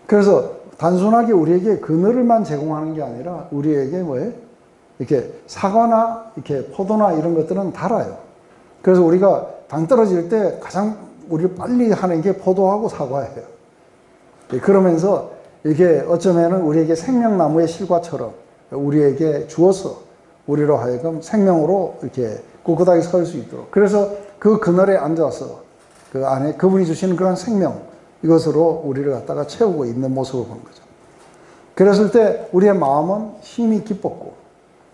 그래서 단순하게 우리에게 그늘을만 제공하는 게 아니라 우리에게 뭐예요? 이렇게 사과나 이렇게 포도나 이런 것들은 달아요. 그래서 우리가 당 떨어질 때 가장 우리 빨리 하는 게 포도하고 사과예요. 그러면서 이게 어쩌면은 우리에게 생명나무의 실과처럼 우리에게 주어서 우리로 하여금 생명으로 이렇게 꿋꿋하게 설 수 있도록. 그래서 그 그늘에 앉아서 그 안에 그분이 주시는 그런 생명, 이것으로 우리를 갖다가 채우고 있는 모습을 보는 거죠. 그랬을 때 우리의 마음은 힘이 기뻤고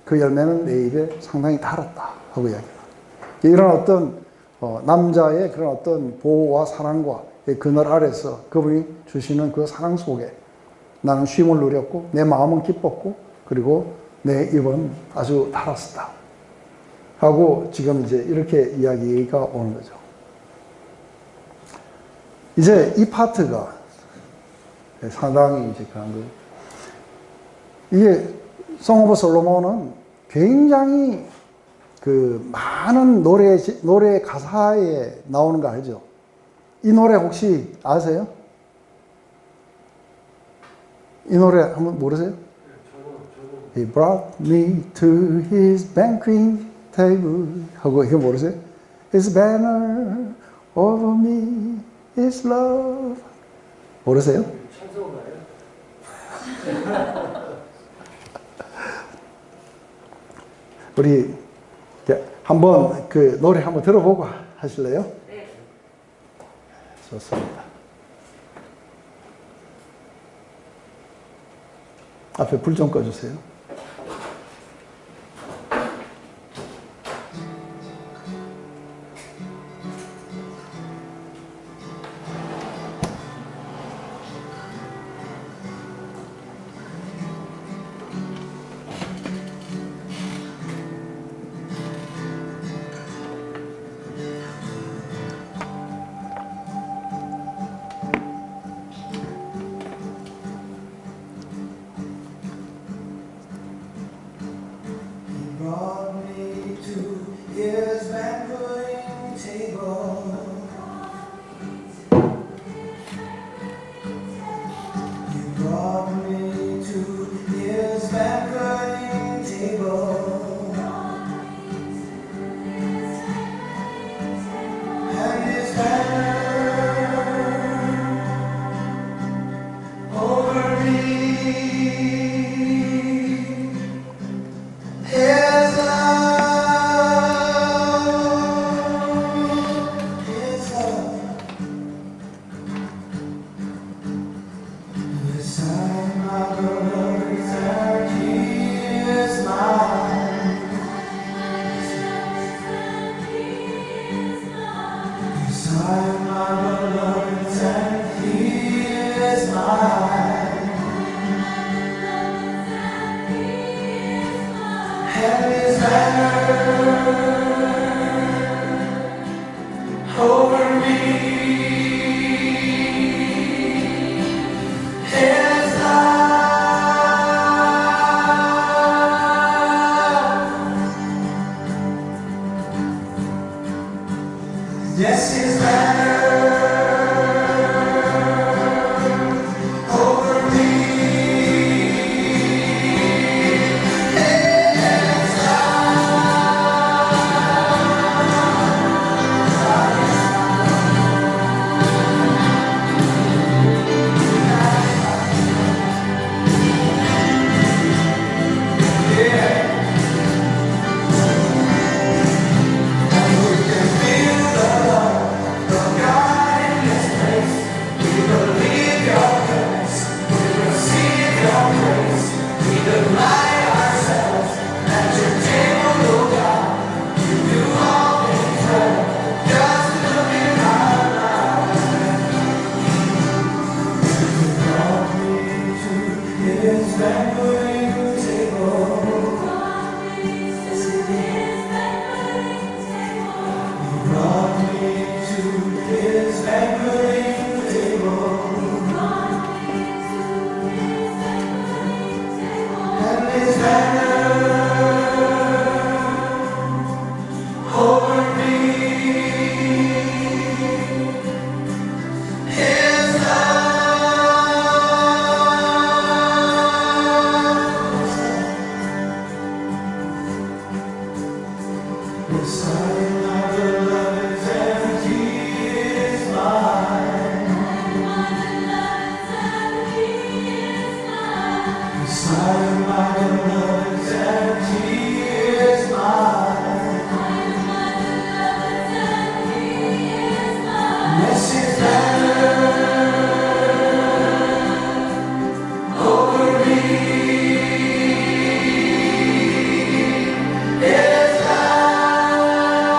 그 열매는 내 입에 상당히 달았다 하고 이야기합니다. 이런 어떤 남자의 그런 어떤 보호와 사랑과 그늘 아래서 그분이 주시는 그 사랑 속에 나는 쉼을 누렸고 내 마음은 기뻤고 그리고 내 입은 아주 달았다 하고 지금 이제 이렇게 이야기가 오는 거죠. 이제 이 파트가 상당히 이제 그런 거예요. 이게 송 오브 솔로몬은 굉장히 그 많은 노래 가사에 나오는 거 알죠? 이 노래 혹시 아세요? 이 노래 한번 모르세요? He brought me to his banquet table 하고 이거 모르세요? His banner over me is love 모르세요? 우리 한번 그 노래 한번 들어보고 하실래요? 네. 좋습니다. 앞에 불 좀 꺼주세요. Brought me to his banqueting table. He brought me to his banqueting table. And his banner over me. His love, His love. Yes, I'm my beloved's and He is mine. Yes, I'm my beloved's and He is mine. And His banner over me. His love, yes, His banner over me. His banqueting table. He brought me to His banqueting table. And His banner over me. His love. Yes, I'm my beloved's and He is mine. Yes, I'm my beloved's and He is mine. Yes, His banner over me. His love.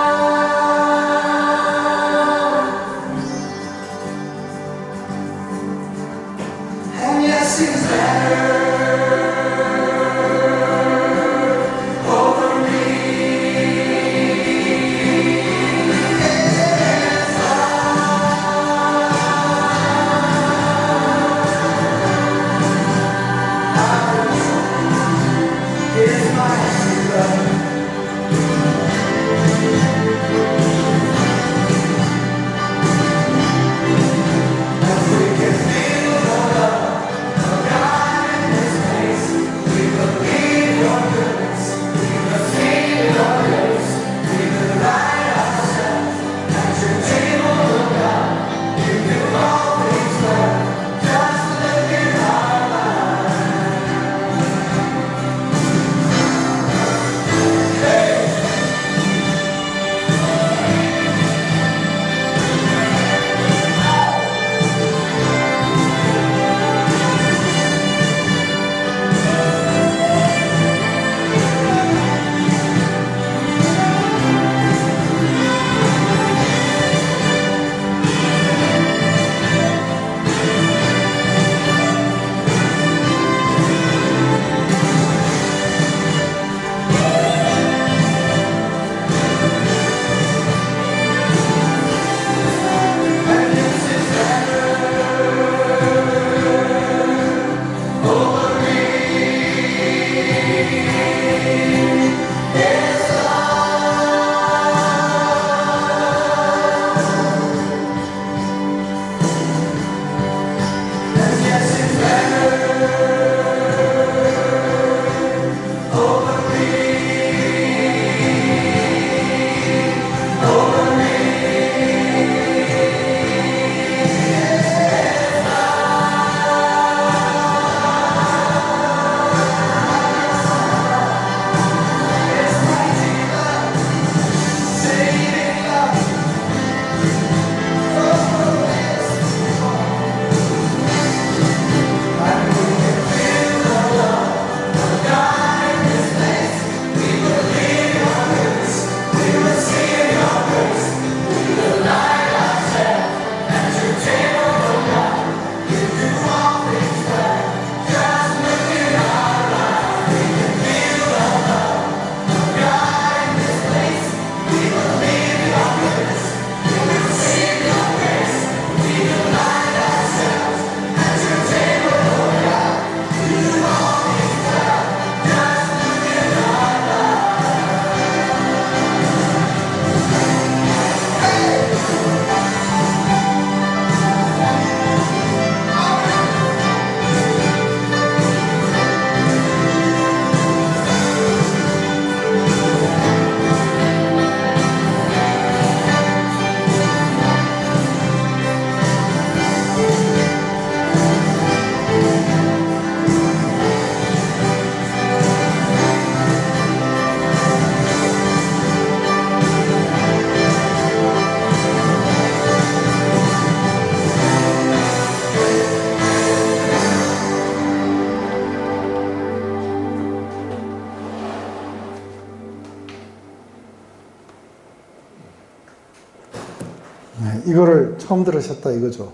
네, 이거를 처음 들으셨다 이거죠.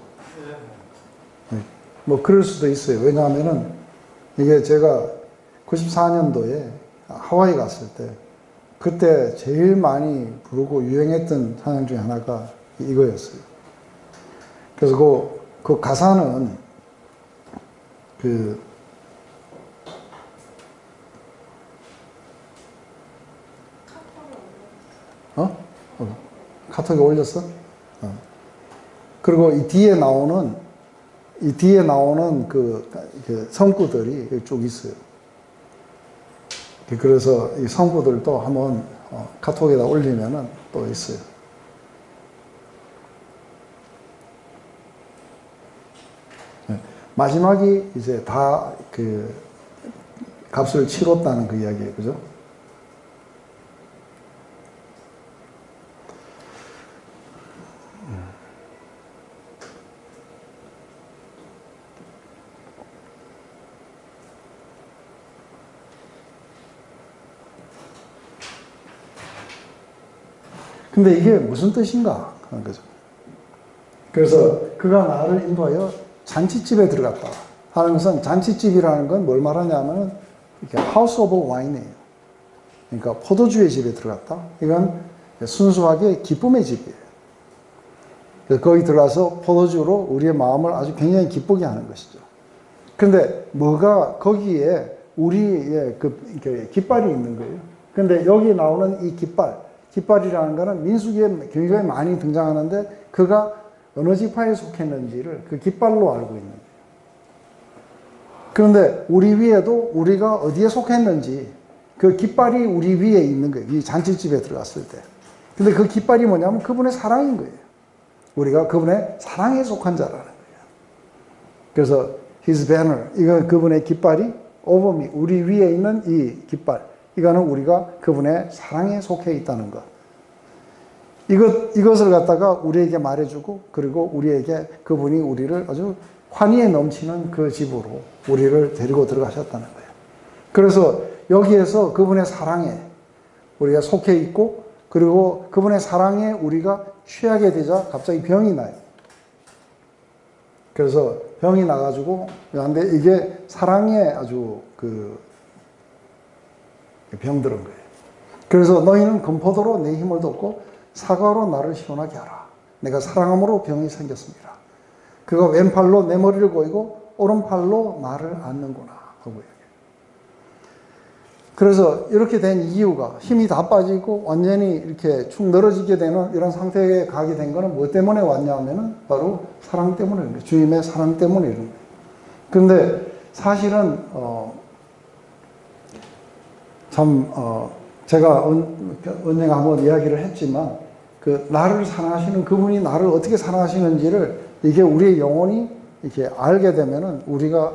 네, 뭐 그럴 수도 있어요. 왜냐하면은 이게 제가 94년도에 하와이 갔을 때 그때 제일 많이 부르고 유행했던 찬양 중에 하나가 이거였어요. 그래서 그 가사는 카톡에 올렸어? 그리고 이 뒤에 나오는 그 성구들이 쭉 있어요. 그래서 이 성구들도 한번 카톡에다 올리면은 또 있어요. 네. 마지막이 이제 다 그 값을 치렀다는 그 이야기예요. 그죠? 근데 이게 무슨 뜻인가 하는 거죠. 그래서 그가 나를 인도하여 잔치집에 들어갔다 하는 것은, 잔치집이라는 건 뭘 말하냐면 이렇게 하우스 오브 와인이에요. 그러니까 포도주의 집에 들어갔다. 이건 순수하게 기쁨의 집이에요. 그래서 거기 들어가서 포도주로 우리의 마음을 아주 굉장히 기쁘게 하는 것이죠. 그런데 뭐가 거기에 우리의 그 깃발이 있는 거예요. 그런데 여기 나오는 이 깃발이라는 거는 민수기에 굉장히 많이 등장하는데 그가 어느 지파에 속했는지를 그 깃발로 알고 있는 거예요. 그런데 우리 위에도 우리가 어디에 속했는지 그 깃발이 우리 위에 있는 거예요. 이 잔치집에 들어갔을 때. 근데 그 깃발이 뭐냐면 그분의 사랑인 거예요. 우리가 그분의 사랑에 속한 자라는 거예요. 그래서 His banner, 이거 그분의 깃발이 over me, 우리 위에 있는 이 깃발, 이거는 우리가 그분의 사랑에 속해 있다는 것. 이것을 갖다가 우리에게 말해주고, 그리고 우리에게 그분이 우리를 아주 환희에 넘치는 그 집으로 우리를 데리고 들어가셨다는 거예요. 그래서 여기에서 그분의 사랑에 우리가 속해 있고, 그리고 그분의 사랑에 우리가 취하게 되자 갑자기 병이 나요. 그래서 병이 나가지고, 근데 이게 사랑에 아주 병들은 거예요. 그래서 너희는 금포도로 내 힘을 돋고 사과로 나를 시원하게 하라. 내가 사랑함으로 병이 생겼습니다. 그가 왼팔로 내 머리를 고이고 오른팔로 나를 안는구나 하고 얘기해요. 그래서 이렇게 된 이유가, 힘이 다 빠지고 완전히 이렇게 축 늘어지게 되는 이런 상태에 가게 된 거는 뭐 때문에 왔냐 하면은 바로 사랑 때문에 그런 거예요. 주님의 사랑 때문에 이런 거예요. 그런데 사실은 제가 언젠가 한번 이야기를 했지만, 그 나를 사랑하시는 그분이 나를 어떻게 사랑하시는지를 이게 우리의 영혼이 이렇게 알게 되면은 우리가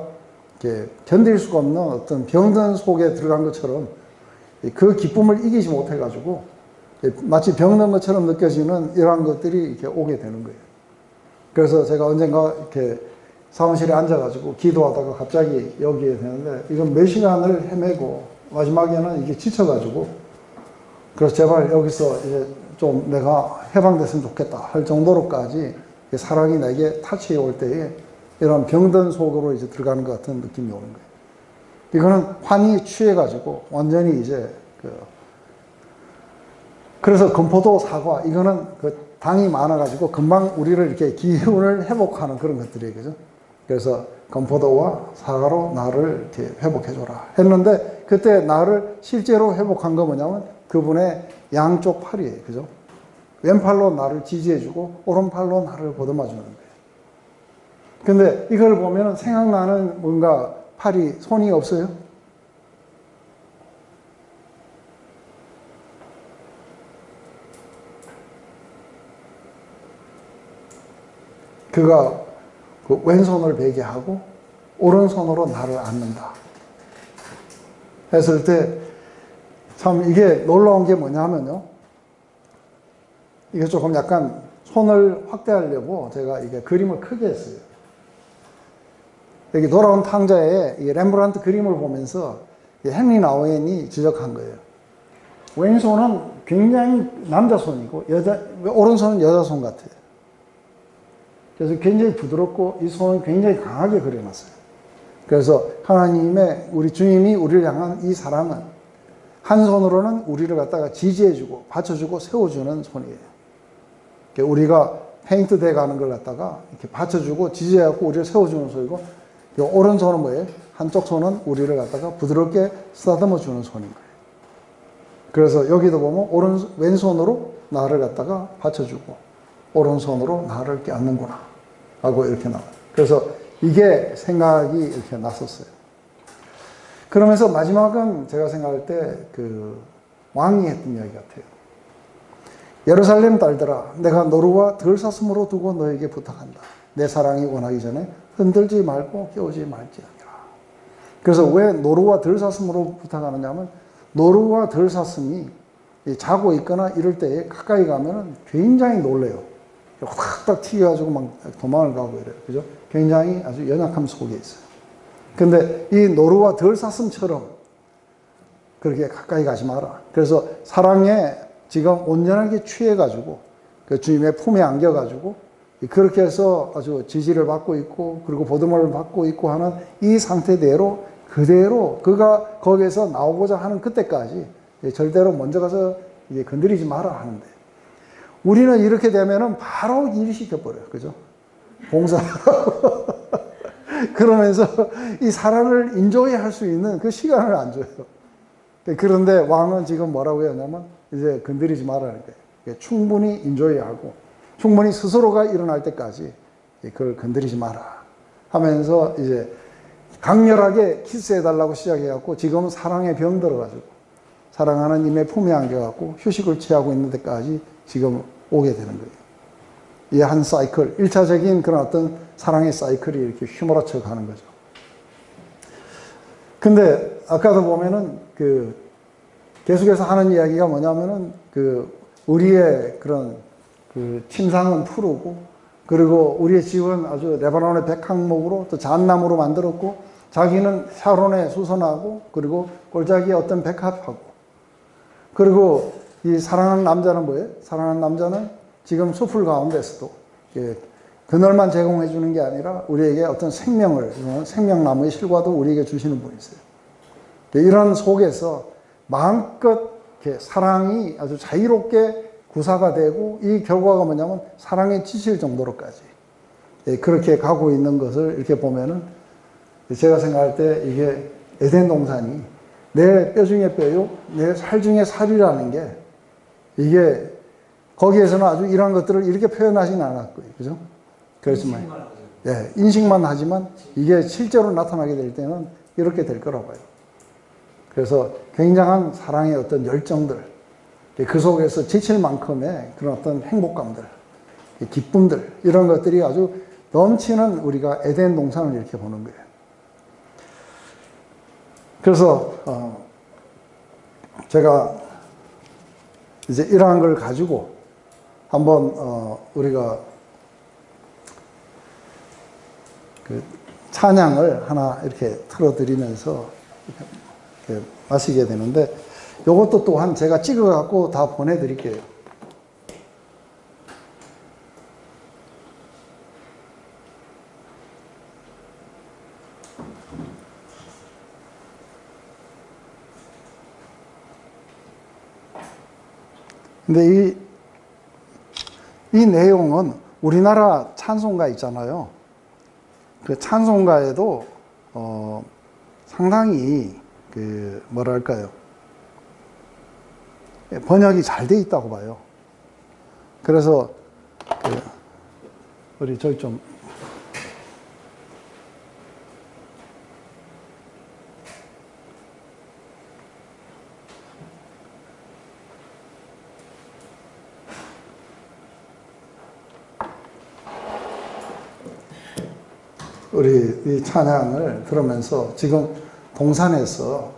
이렇게 견딜 수가 없는 어떤 병든 속에 들어간 것처럼 그 기쁨을 이기지 못해가지고 마치 병든 것처럼 느껴지는 이러한 것들이 이렇게 오게 되는 거예요. 그래서 제가 언젠가 이렇게 사무실에 앉아가지고 기도하다가 갑자기 여기에 되는데, 이건 몇 시간을 헤매고 마지막에는 이게 지쳐가지고, 그래서 제발 여기서 이제 좀 내가 해방됐으면 좋겠다 할 정도로까지 사랑이 내게 타치해 올 때에 이런 병든 속으로 이제 들어가는 것 같은 느낌이 오는 거예요. 이거는 환히 취해가지고 완전히 이제 그래서 금포도 사과, 이거는 그 당이 많아가지고 금방 우리를 이렇게 기운을 회복하는 그런 것들이에요. 그죠? 그래서 금포도와 사과로 나를 이렇게 회복해줘라 했는데, 그때 나를 실제로 회복한 거 뭐냐면 그분의 양쪽 팔이에요. 그죠? 왼팔로 나를 지지해주고 오른팔로 나를 보듬어주는 거예요. 근데 이걸 보면 생각나는 뭔가 손이 없어요? 그가 그 왼손을 베게 하고 오른손으로 나를 안는다 했을 때, 참 이게 놀라운 게 뭐냐면요, 이게 조금 약간 손을 확대하려고 제가 이게 그림을 크게 했어요. 여기 돌아온 탕자에 이 렘브란트 그림을 보면서 헨리 나우엔이 지적한 거예요. 왼손은 굉장히 남자 손이고 오른손은 여자 손 같아요. 그래서 굉장히 부드럽고 이 손은 굉장히 강하게 그려놨어요. 그래서 하나님의 우리 주님이 우리를 향한 이 사랑은 한 손으로는 우리를 갖다가 지지해주고 받쳐주고 세워주는 손이에요. 우리가 페인트 돼 가는 걸 갖다가 이렇게 받쳐주고 지지해갖고 우리를 세워주는 손이고, 오른손은 뭐예요? 한쪽 손은 우리를 갖다가 부드럽게 쓰다듬어 주는 손인 거예요. 그래서 여기도 보면 왼손으로 나를 갖다가 받쳐주고 오른손으로 나를 껴안는구나 하고 이렇게 나와요. 그래서 이게 생각이 이렇게 났었어요. 그러면서 마지막은 제가 생각할 때 그 왕이 했던 이야기 같아요. 예루살렘 딸들아, 내가 노루와 들사슴으로 두고 너에게 부탁한다. 내 사랑이 원하기 전에 흔들지 말고 깨우지 말지어니라. 그래서 왜 노루와 들사슴으로 부탁하느냐 하면, 노루와 들사슴이 자고 있거나 이럴 때 가까이 가면은 굉장히 놀래요. 확딱 튀겨가지고 막 도망을 가고 이래요. 그죠? 굉장히 아주 연약함 속에 있어요. 근데 이 노루와 들사슴처럼 그렇게 가까이 가지 마라. 그래서 사랑에 지금 온전하게 취해가지고 그 주님의 품에 안겨가지고 그렇게 해서 아주 지지를 받고 있고 그리고 보듬을 받고 있고 하는 이 상태대로 그대로 그가 거기에서 나오고자 하는 그때까지 절대로 먼저 가서 이게 건드리지 마라 하는데, 우리는 이렇게 되면은 바로 일 시켜버려요. 그죠? 봉사하고. 그러면서 이 사랑을 인조해 할 수 있는 그 시간을 안 줘요. 그런데 왕은 지금 뭐라고 하냐면, 이제 건드리지 말라는 거예요. 충분히 인조해 하고, 충분히 스스로가 일어날 때까지 그걸 건드리지 마라 하면서 이제 강렬하게 키스해달라고 시작해갖고, 지금은 사랑에 병들어가지고, 사랑하는 님의 품에 안겨갖고 휴식을 취하고 있는 데까지 지금 오게 되는 거예요. 이 한 사이클, 1차적인 그런 어떤 사랑의 사이클이 이렇게 휘몰아쳐 가는 거죠. 근데 아까도 보면은 계속해서 하는 이야기가 뭐냐면은 우리의 그런 침상은 푸르고, 그리고 우리의 집은 아주 레바논의 백향목으로 또 잣나무로 만들었고, 자기는 샤론에 수선하고, 그리고 골짜기에 어떤 백합하고, 그리고 이 사랑하는 남자는 뭐예요? 사랑하는 남자는 지금 숲을 가운데서도 그늘만 제공해 주는 게 아니라 우리에게 어떤 생명나무의 실과도 우리에게 주시는 분이세요. 이런 속에서 마음껏 이렇게 사랑이 아주 자유롭게 구사가 되고, 이 결과가 뭐냐면 사랑에 지칠 정도로까지 그렇게 가고 있는 것을 이렇게 보면은, 제가 생각할 때 이게 에덴 동산이 내 뼈 중에 뼈요, 내 살 중에 살이라는 게, 이게 거기에서는 아주 이런 것들을 이렇게 표현하지는 않았고요. 그죠? 그렇지만, 인식만 하지만 이게 실제로 나타나게 될 때는 이렇게 될 거라고 봐요. 그래서 굉장한 사랑의 어떤 열정들, 그 속에서 지칠 만큼의 그런 어떤 행복감들, 기쁨들, 이런 것들이 아주 넘치는 우리가 에덴 동산을 이렇게 보는 거예요. 그래서 제가 이제 이러한 걸 가지고 한번 우리가 그 찬양을 하나 이렇게 틀어드리면서 이렇게 마시게 되는데, 이것도 또한 제가 찍어갖고 다 보내드릴게요. 근데 이 내용은 우리나라 찬송가 있잖아요. 그 찬송가에도 상당히 뭐랄까요, 번역이 잘 돼 있다고 봐요. 그래서 우리 저기 좀 우리 이 찬양을 들으면서 지금 동산에서,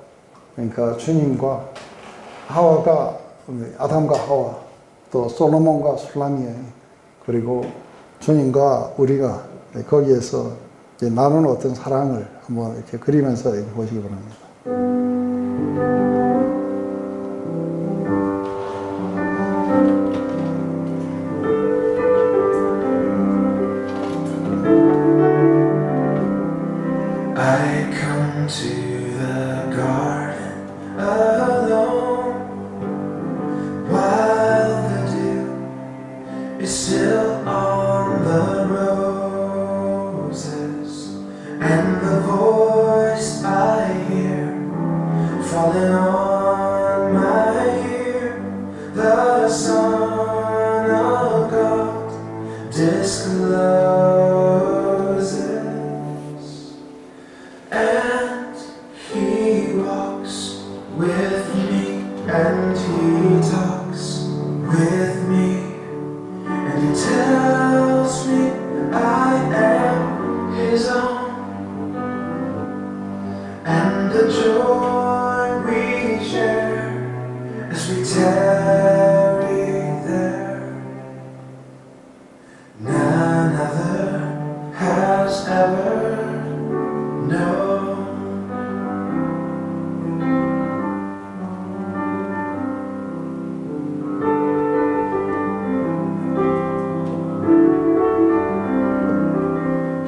그러니까 주님과 하와가, 아담과 하와, 또 솔로몬과 술라미에, 그리고 주님과 우리가 거기에서 나누는 어떤 사랑을 한번 이렇게 그리면서 이렇게 보시기 바랍니다. the Son of God discloses, and He walks with me, and He talks with me, and He tells me I am His own, and the joy we share as we tarry there, none other has ever known.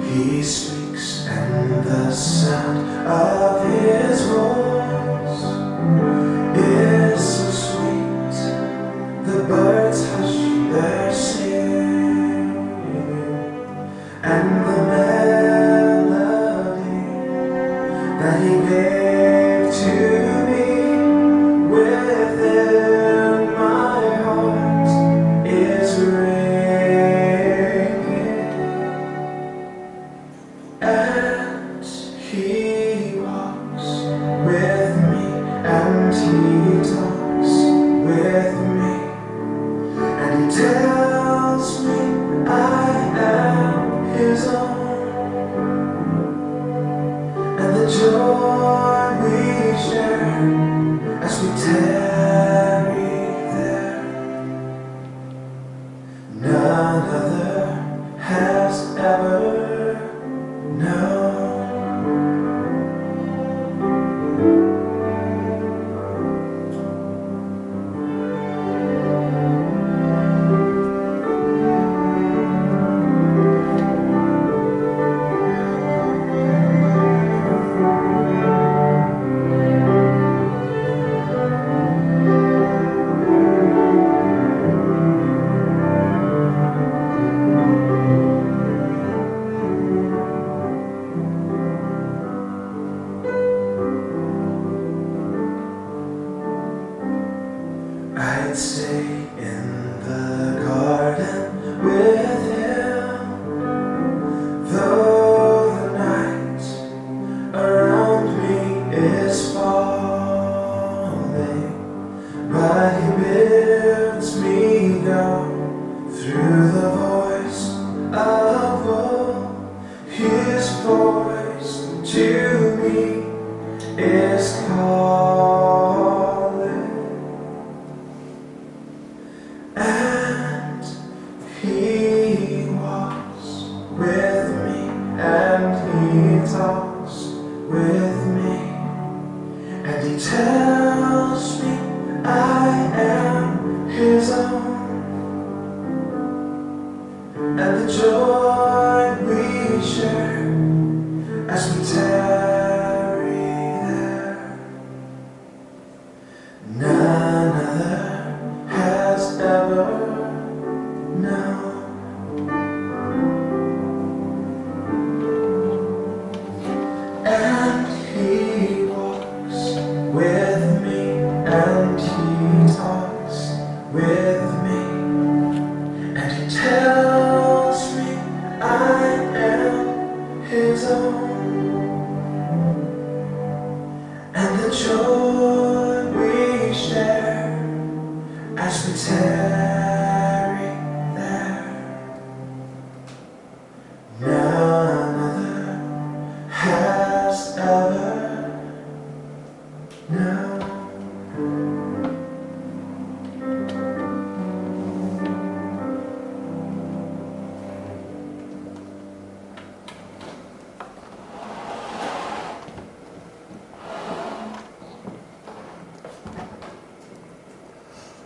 He speaks, and the sound of His voice is so sweet. The birds hush their singing, and the melody that He gave to me within my heart is ringing. And He walks with me, and He talks with me, and He tells me I am His own, and the joy we share as we tarry there, none other has ever known. I'd stay in the garden with Him, though the night around me is falling, but He bids me go through the voice of woe. His voice to me is calling, and He walks with me, and He talks with me, and He tells me I am His own, and the joy we share as we tarry there, none other has ever known. And He walks with me, and He talks with me, and He tells me I am His own, and the joy we share as we tarry there, none other has ever known.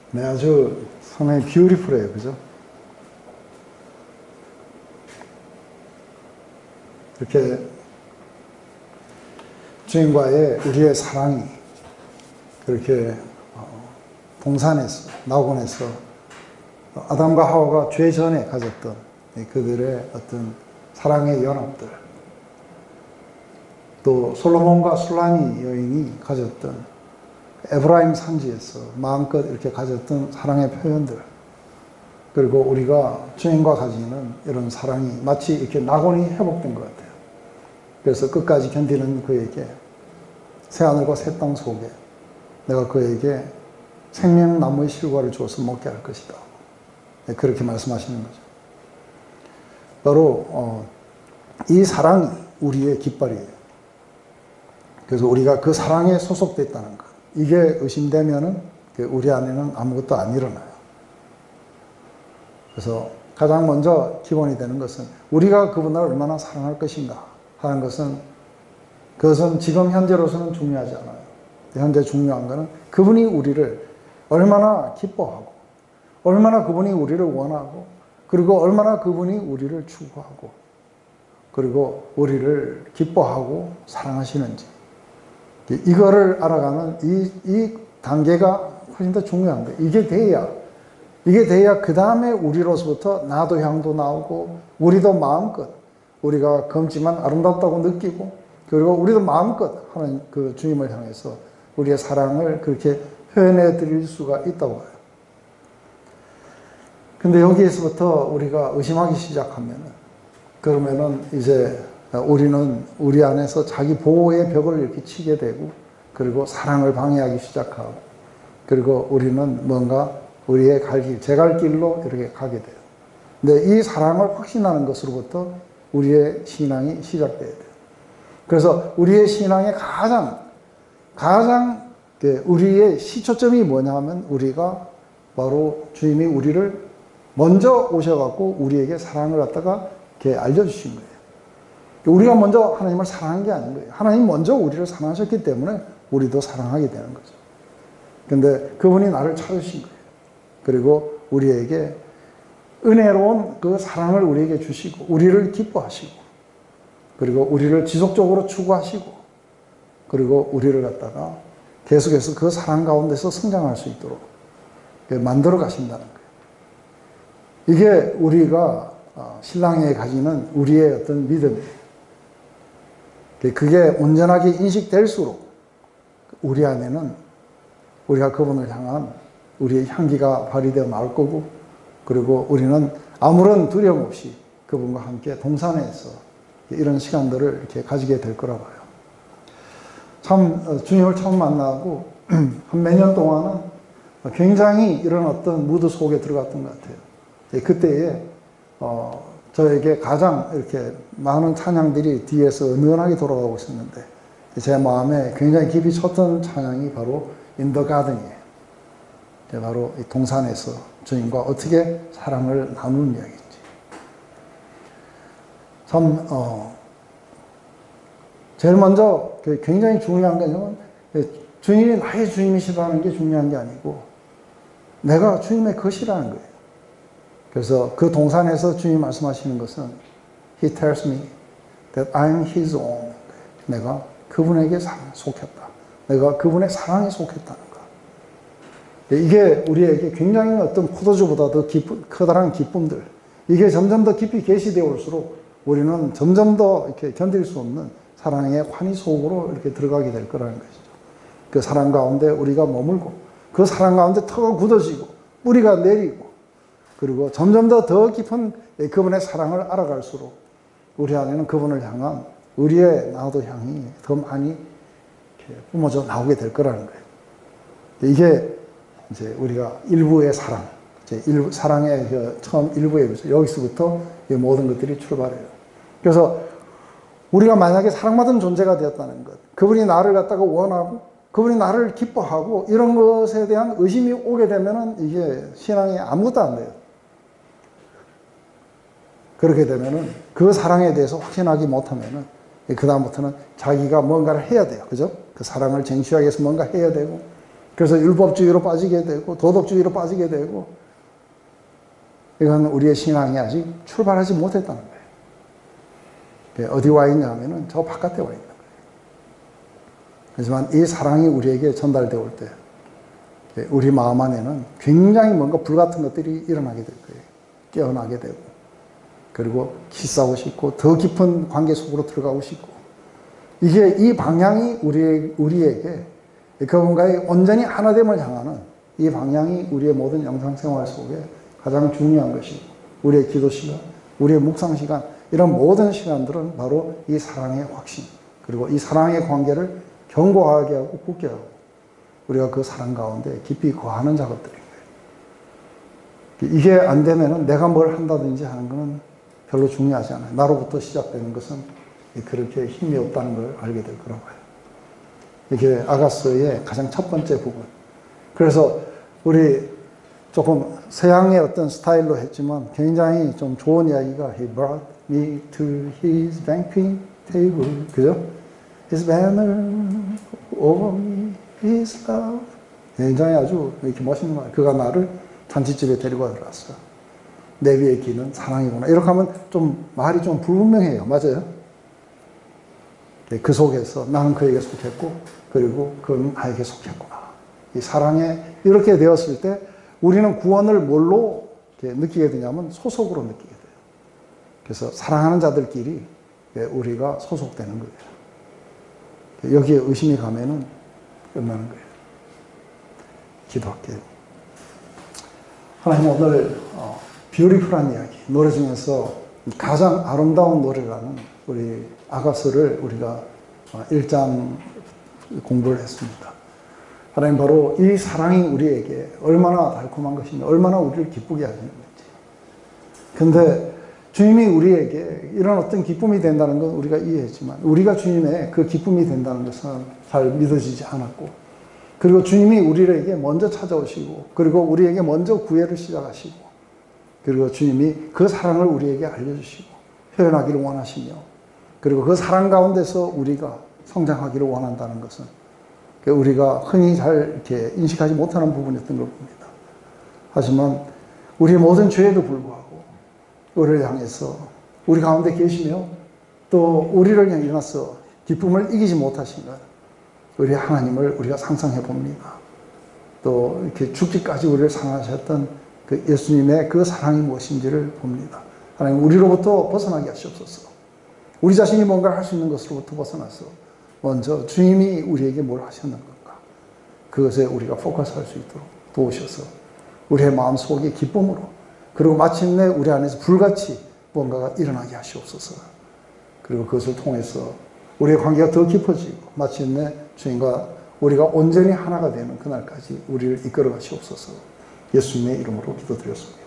네, 아주 상당히 뷰티풀해요, 그죠? 이렇게 주님과의 우리의 사랑이 그렇게 동산에서, 낙원에서 아담과 하와가 죄 전에 가졌던 그들의 어떤 사랑의 연합들, 또 솔로몬과 술라미 여인이 가졌던 에브라임 산지에서 마음껏 이렇게 가졌던 사랑의 표현들, 그리고 우리가 주님과 가지는 이런 사랑이 마치 이렇게 낙원이 회복된 것 같아요. 그래서 끝까지 견디는 그에게 새하늘과 새 땅 속에 내가 그에게 생명나무의 실과를 주어서 먹게 할 것이다. 그렇게 말씀하시는 거죠. 바로 이 사랑이 우리의 깃발이에요. 그래서 우리가 그 사랑에 소속됐다는 것, 이게 의심되면은 우리 안에는 아무것도 안 일어나요. 그래서 가장 먼저 기본이 되는 것은 우리가 그분을 얼마나 사랑할 것인가 하는 것은, 그것은 지금 현재로서는 중요하지 않아요. 현재 중요한 것은 그분이 우리를 얼마나 기뻐하고, 얼마나 그분이 우리를 원하고, 그리고 얼마나 그분이 우리를 추구하고, 그리고 우리를 기뻐하고 사랑하시는지, 이거를 알아가는 이 단계가 훨씬 더 중요한 거예요. 이게 돼야 그 다음에 우리로서부터 나도 향도 나오고, 우리도 마음껏 우리가 검지만 아름답다고 느끼고, 그리고 우리도 마음껏 하는 그 주님을 향해서 우리의 사랑을 그렇게 표현해 드릴 수가 있다고 해요. 근데 여기에서부터 우리가 의심하기 시작하면은, 그러면은 이제 우리는 우리 안에서 자기 보호의 벽을 이렇게 치게 되고, 그리고 사랑을 방해하기 시작하고, 그리고 우리는 뭔가 우리의 갈 길, 제 갈 길로 이렇게 가게 돼요. 근데 이 사랑을 확신하는 것으로부터 우리의 신앙이 시작돼야 돼요. 그래서 우리의 신앙의 가장 우리의 시초점이 뭐냐 하면, 우리가 바로 주님이 우리를 먼저 오셔갖고 우리에게 사랑을 갖다가 이렇게 알려주신 거예요. 우리가 먼저 하나님을 사랑한 게 아닌 거예요. 하나님 먼저 우리를 사랑하셨기 때문에 우리도 사랑하게 되는 거죠. 근데 그분이 나를 찾으신 거예요. 그리고 우리에게 은혜로운 그 사랑을 우리에게 주시고, 우리를 기뻐하시고, 그리고 우리를 지속적으로 추구하시고, 그리고 우리를 갖다가 계속해서 그 사랑 가운데서 성장할 수 있도록 만들어 가신다는 거예요. 이게 우리가 신랑에게 가지는 우리의 어떤 믿음이에요. 그게 온전하게 인식될수록 우리 안에는 우리가 그분을 향한 우리의 향기가 발휘되어 나올 거고, 그리고 우리는 아무런 두려움 없이 그분과 함께 동산에서 이런 시간들을 이렇게 가지게 될 거라 봐요. 참 주님을 처음 만나고 한 몇 년 동안은 굉장히 이런 어떤 무드 속에 들어갔던 것 같아요. 그때에 저에게 가장 이렇게 많은 찬양들이 뒤에서 은은하게 돌아가고 있었는데, 제 마음에 굉장히 깊이 쳤던 찬양이 바로 In the Garden이에요. 바로 이 동산에서 주님과 어떻게 사랑을 나누는 이야기인지. 참 제일 먼저 굉장히 중요한 것은 주님이 나의 주님이시라는 게 중요한 게 아니고, 내가 주님의 것이라는 거예요. 그래서 그 동산에서 주님이 말씀하시는 것은 He tells me that I am His own. 내가 그분에게 속했다. 내가 그분의 사랑에 속했다는 것. 이게 우리에게 굉장히 어떤 포도주보다 더 커다란 기쁨들, 이게 점점 더 깊이 계시되어 올수록 우리는 점점 더 이렇게 견딜 수 없는 사랑의 환희 속으로 이렇게 들어가게 될 거라는 것이죠. 그 사랑 가운데 우리가 머물고, 그 사랑 가운데 터가 굳어지고 뿌리가 내리고, 그리고 점점 더 깊은 그분의 사랑을 알아갈수록 우리 안에는 그분을 향한 우리의 나도 향이 더 많이 이렇게 뿜어져 나오게 될 거라는 거예요. 이게 이제 우리가 일부의 사랑, 사랑의 처음 일부에 여기서부터 모든 것들이 출발해요. 그래서 우리가 만약에 사랑받은 존재가 되었다는 것, 그분이 나를 갖다가 원하고, 그분이 나를 기뻐하고, 이런 것에 대한 의심이 오게 되면은 이게 신앙이 아무것도 안 돼요. 그렇게 되면은 그 사랑에 대해서 확신하기 못하면은 그다음부터는 자기가 뭔가를 해야 돼요. 그죠? 그 사랑을 쟁취하기 위해서 뭔가 해야 되고, 그래서 율법주의로 빠지게 되고, 도덕주의로 빠지게 되고, 이건 우리의 신앙이 아직 출발하지 못했다는 거예요. 어디 와 있냐 하면은 저 바깥에 와 있는 거예요. 하지만 이 사랑이 우리에게 전달되어 올 때, 우리 마음 안에는 굉장히 뭔가 불같은 것들이 일어나게 될 거예요. 깨어나게 되고, 그리고 키스하고 싶고, 더 깊은 관계 속으로 들어가고 싶고, 이 방향이 우리에게 그분과의 온전히 하나됨을 향하는 이 방향이 우리의 모든 영상생활 속에 가장 중요한 것이고, 우리의 기도 시간, 우리의 묵상 시간, 이런 모든 시간들은 바로 이 사랑의 확신, 그리고 이 사랑의 관계를 견고하게 하고 굳게 하고 우리가 그 사랑 가운데 깊이 거하는 작업들인 거예요. 이게 안 되면은 내가 뭘 한다든지 하는 거는 별로 중요하지 않아요. 나로부터 시작되는 것은 그렇게 힘이 없다는 걸 알게 될 거라고 해요. 이게 아가서의 가장 첫 번째 부분. 그래서 우리 조금 서양의 어떤 스타일로 했지만 굉장히 좀 좋은 이야기가 He brought me to his banquet table. 그죠? His banner over me, his love. 굉장히 아주 이렇게 멋있는 말. 그가 나를 잔치집에 데리고 들어왔어요. 내 위의 길은 사랑이구나. 이렇게 하면 좀 말이 좀 불분명해요. 맞아요? 그 속에서 나는 그에게 속했고, 그리고 그는 나에게 속했구나. 이 사랑에 이렇게 되었을 때 우리는 구원을 뭘로 느끼게 되냐면 소속으로 느끼게 돼요. 그래서 사랑하는 자들끼리 우리가 소속되는 거예요. 여기에 의심이 가면은 끝나는 거예요. 기도할게요. 하나님, 오늘 뷰티풀한 이야기, 노래 중에서 가장 아름다운 노래라는 우리 아가서를 우리가 1장 공부를 했습니다. 하나님, 바로 이 사랑이 우리에게 얼마나 달콤한 것이며 얼마나 우리를 기쁘게 하는 건지. 근데 주님이 우리에게 이런 어떤 기쁨이 된다는 건 우리가 이해했지만 우리가 주님의 그 기쁨이 된다는 것은 잘 믿어지지 않았고, 그리고 주님이 우리에게 먼저 찾아오시고, 그리고 우리에게 먼저 구애를 시작하시고, 그리고 주님이 그 사랑을 우리에게 알려주시고 표현하기를 원하시며, 그리고 그 사랑 가운데서 우리가 성장하기를 원한다는 것은 우리가 흔히 잘 이렇게 인식하지 못하는 부분이었던 걸 봅니다. 하지만 우리의 모든 죄에도 불구하고 우리를 향해서 우리 가운데 계시며 또 우리를 향해서 기쁨을 이기지 못하신 것, 우리 하나님을 우리가 상상해 봅니다. 또 이렇게 죽기까지 우리를 사랑하셨던 그 예수님의 그 사랑이 무엇인지를 봅니다. 하나님, 우리로부터 벗어나게 하시옵소서. 우리 자신이 뭔가 할 수 있는 것으로부터 벗어나서 먼저 주님이 우리에게 뭘 하셨는 건가, 그것에 우리가 포커스할 수 있도록 도우셔서 우리의 마음속에 기쁨으로, 그리고 마침내 우리 안에서 불같이 뭔가가 일어나게 하시옵소서. 그리고 그것을 통해서 우리의 관계가 더 깊어지고 마침내 주님과 우리가 온전히 하나가 되는 그날까지 우리를 이끌어 가시옵소서. 예수님의 이름으로 기도드렸습니다.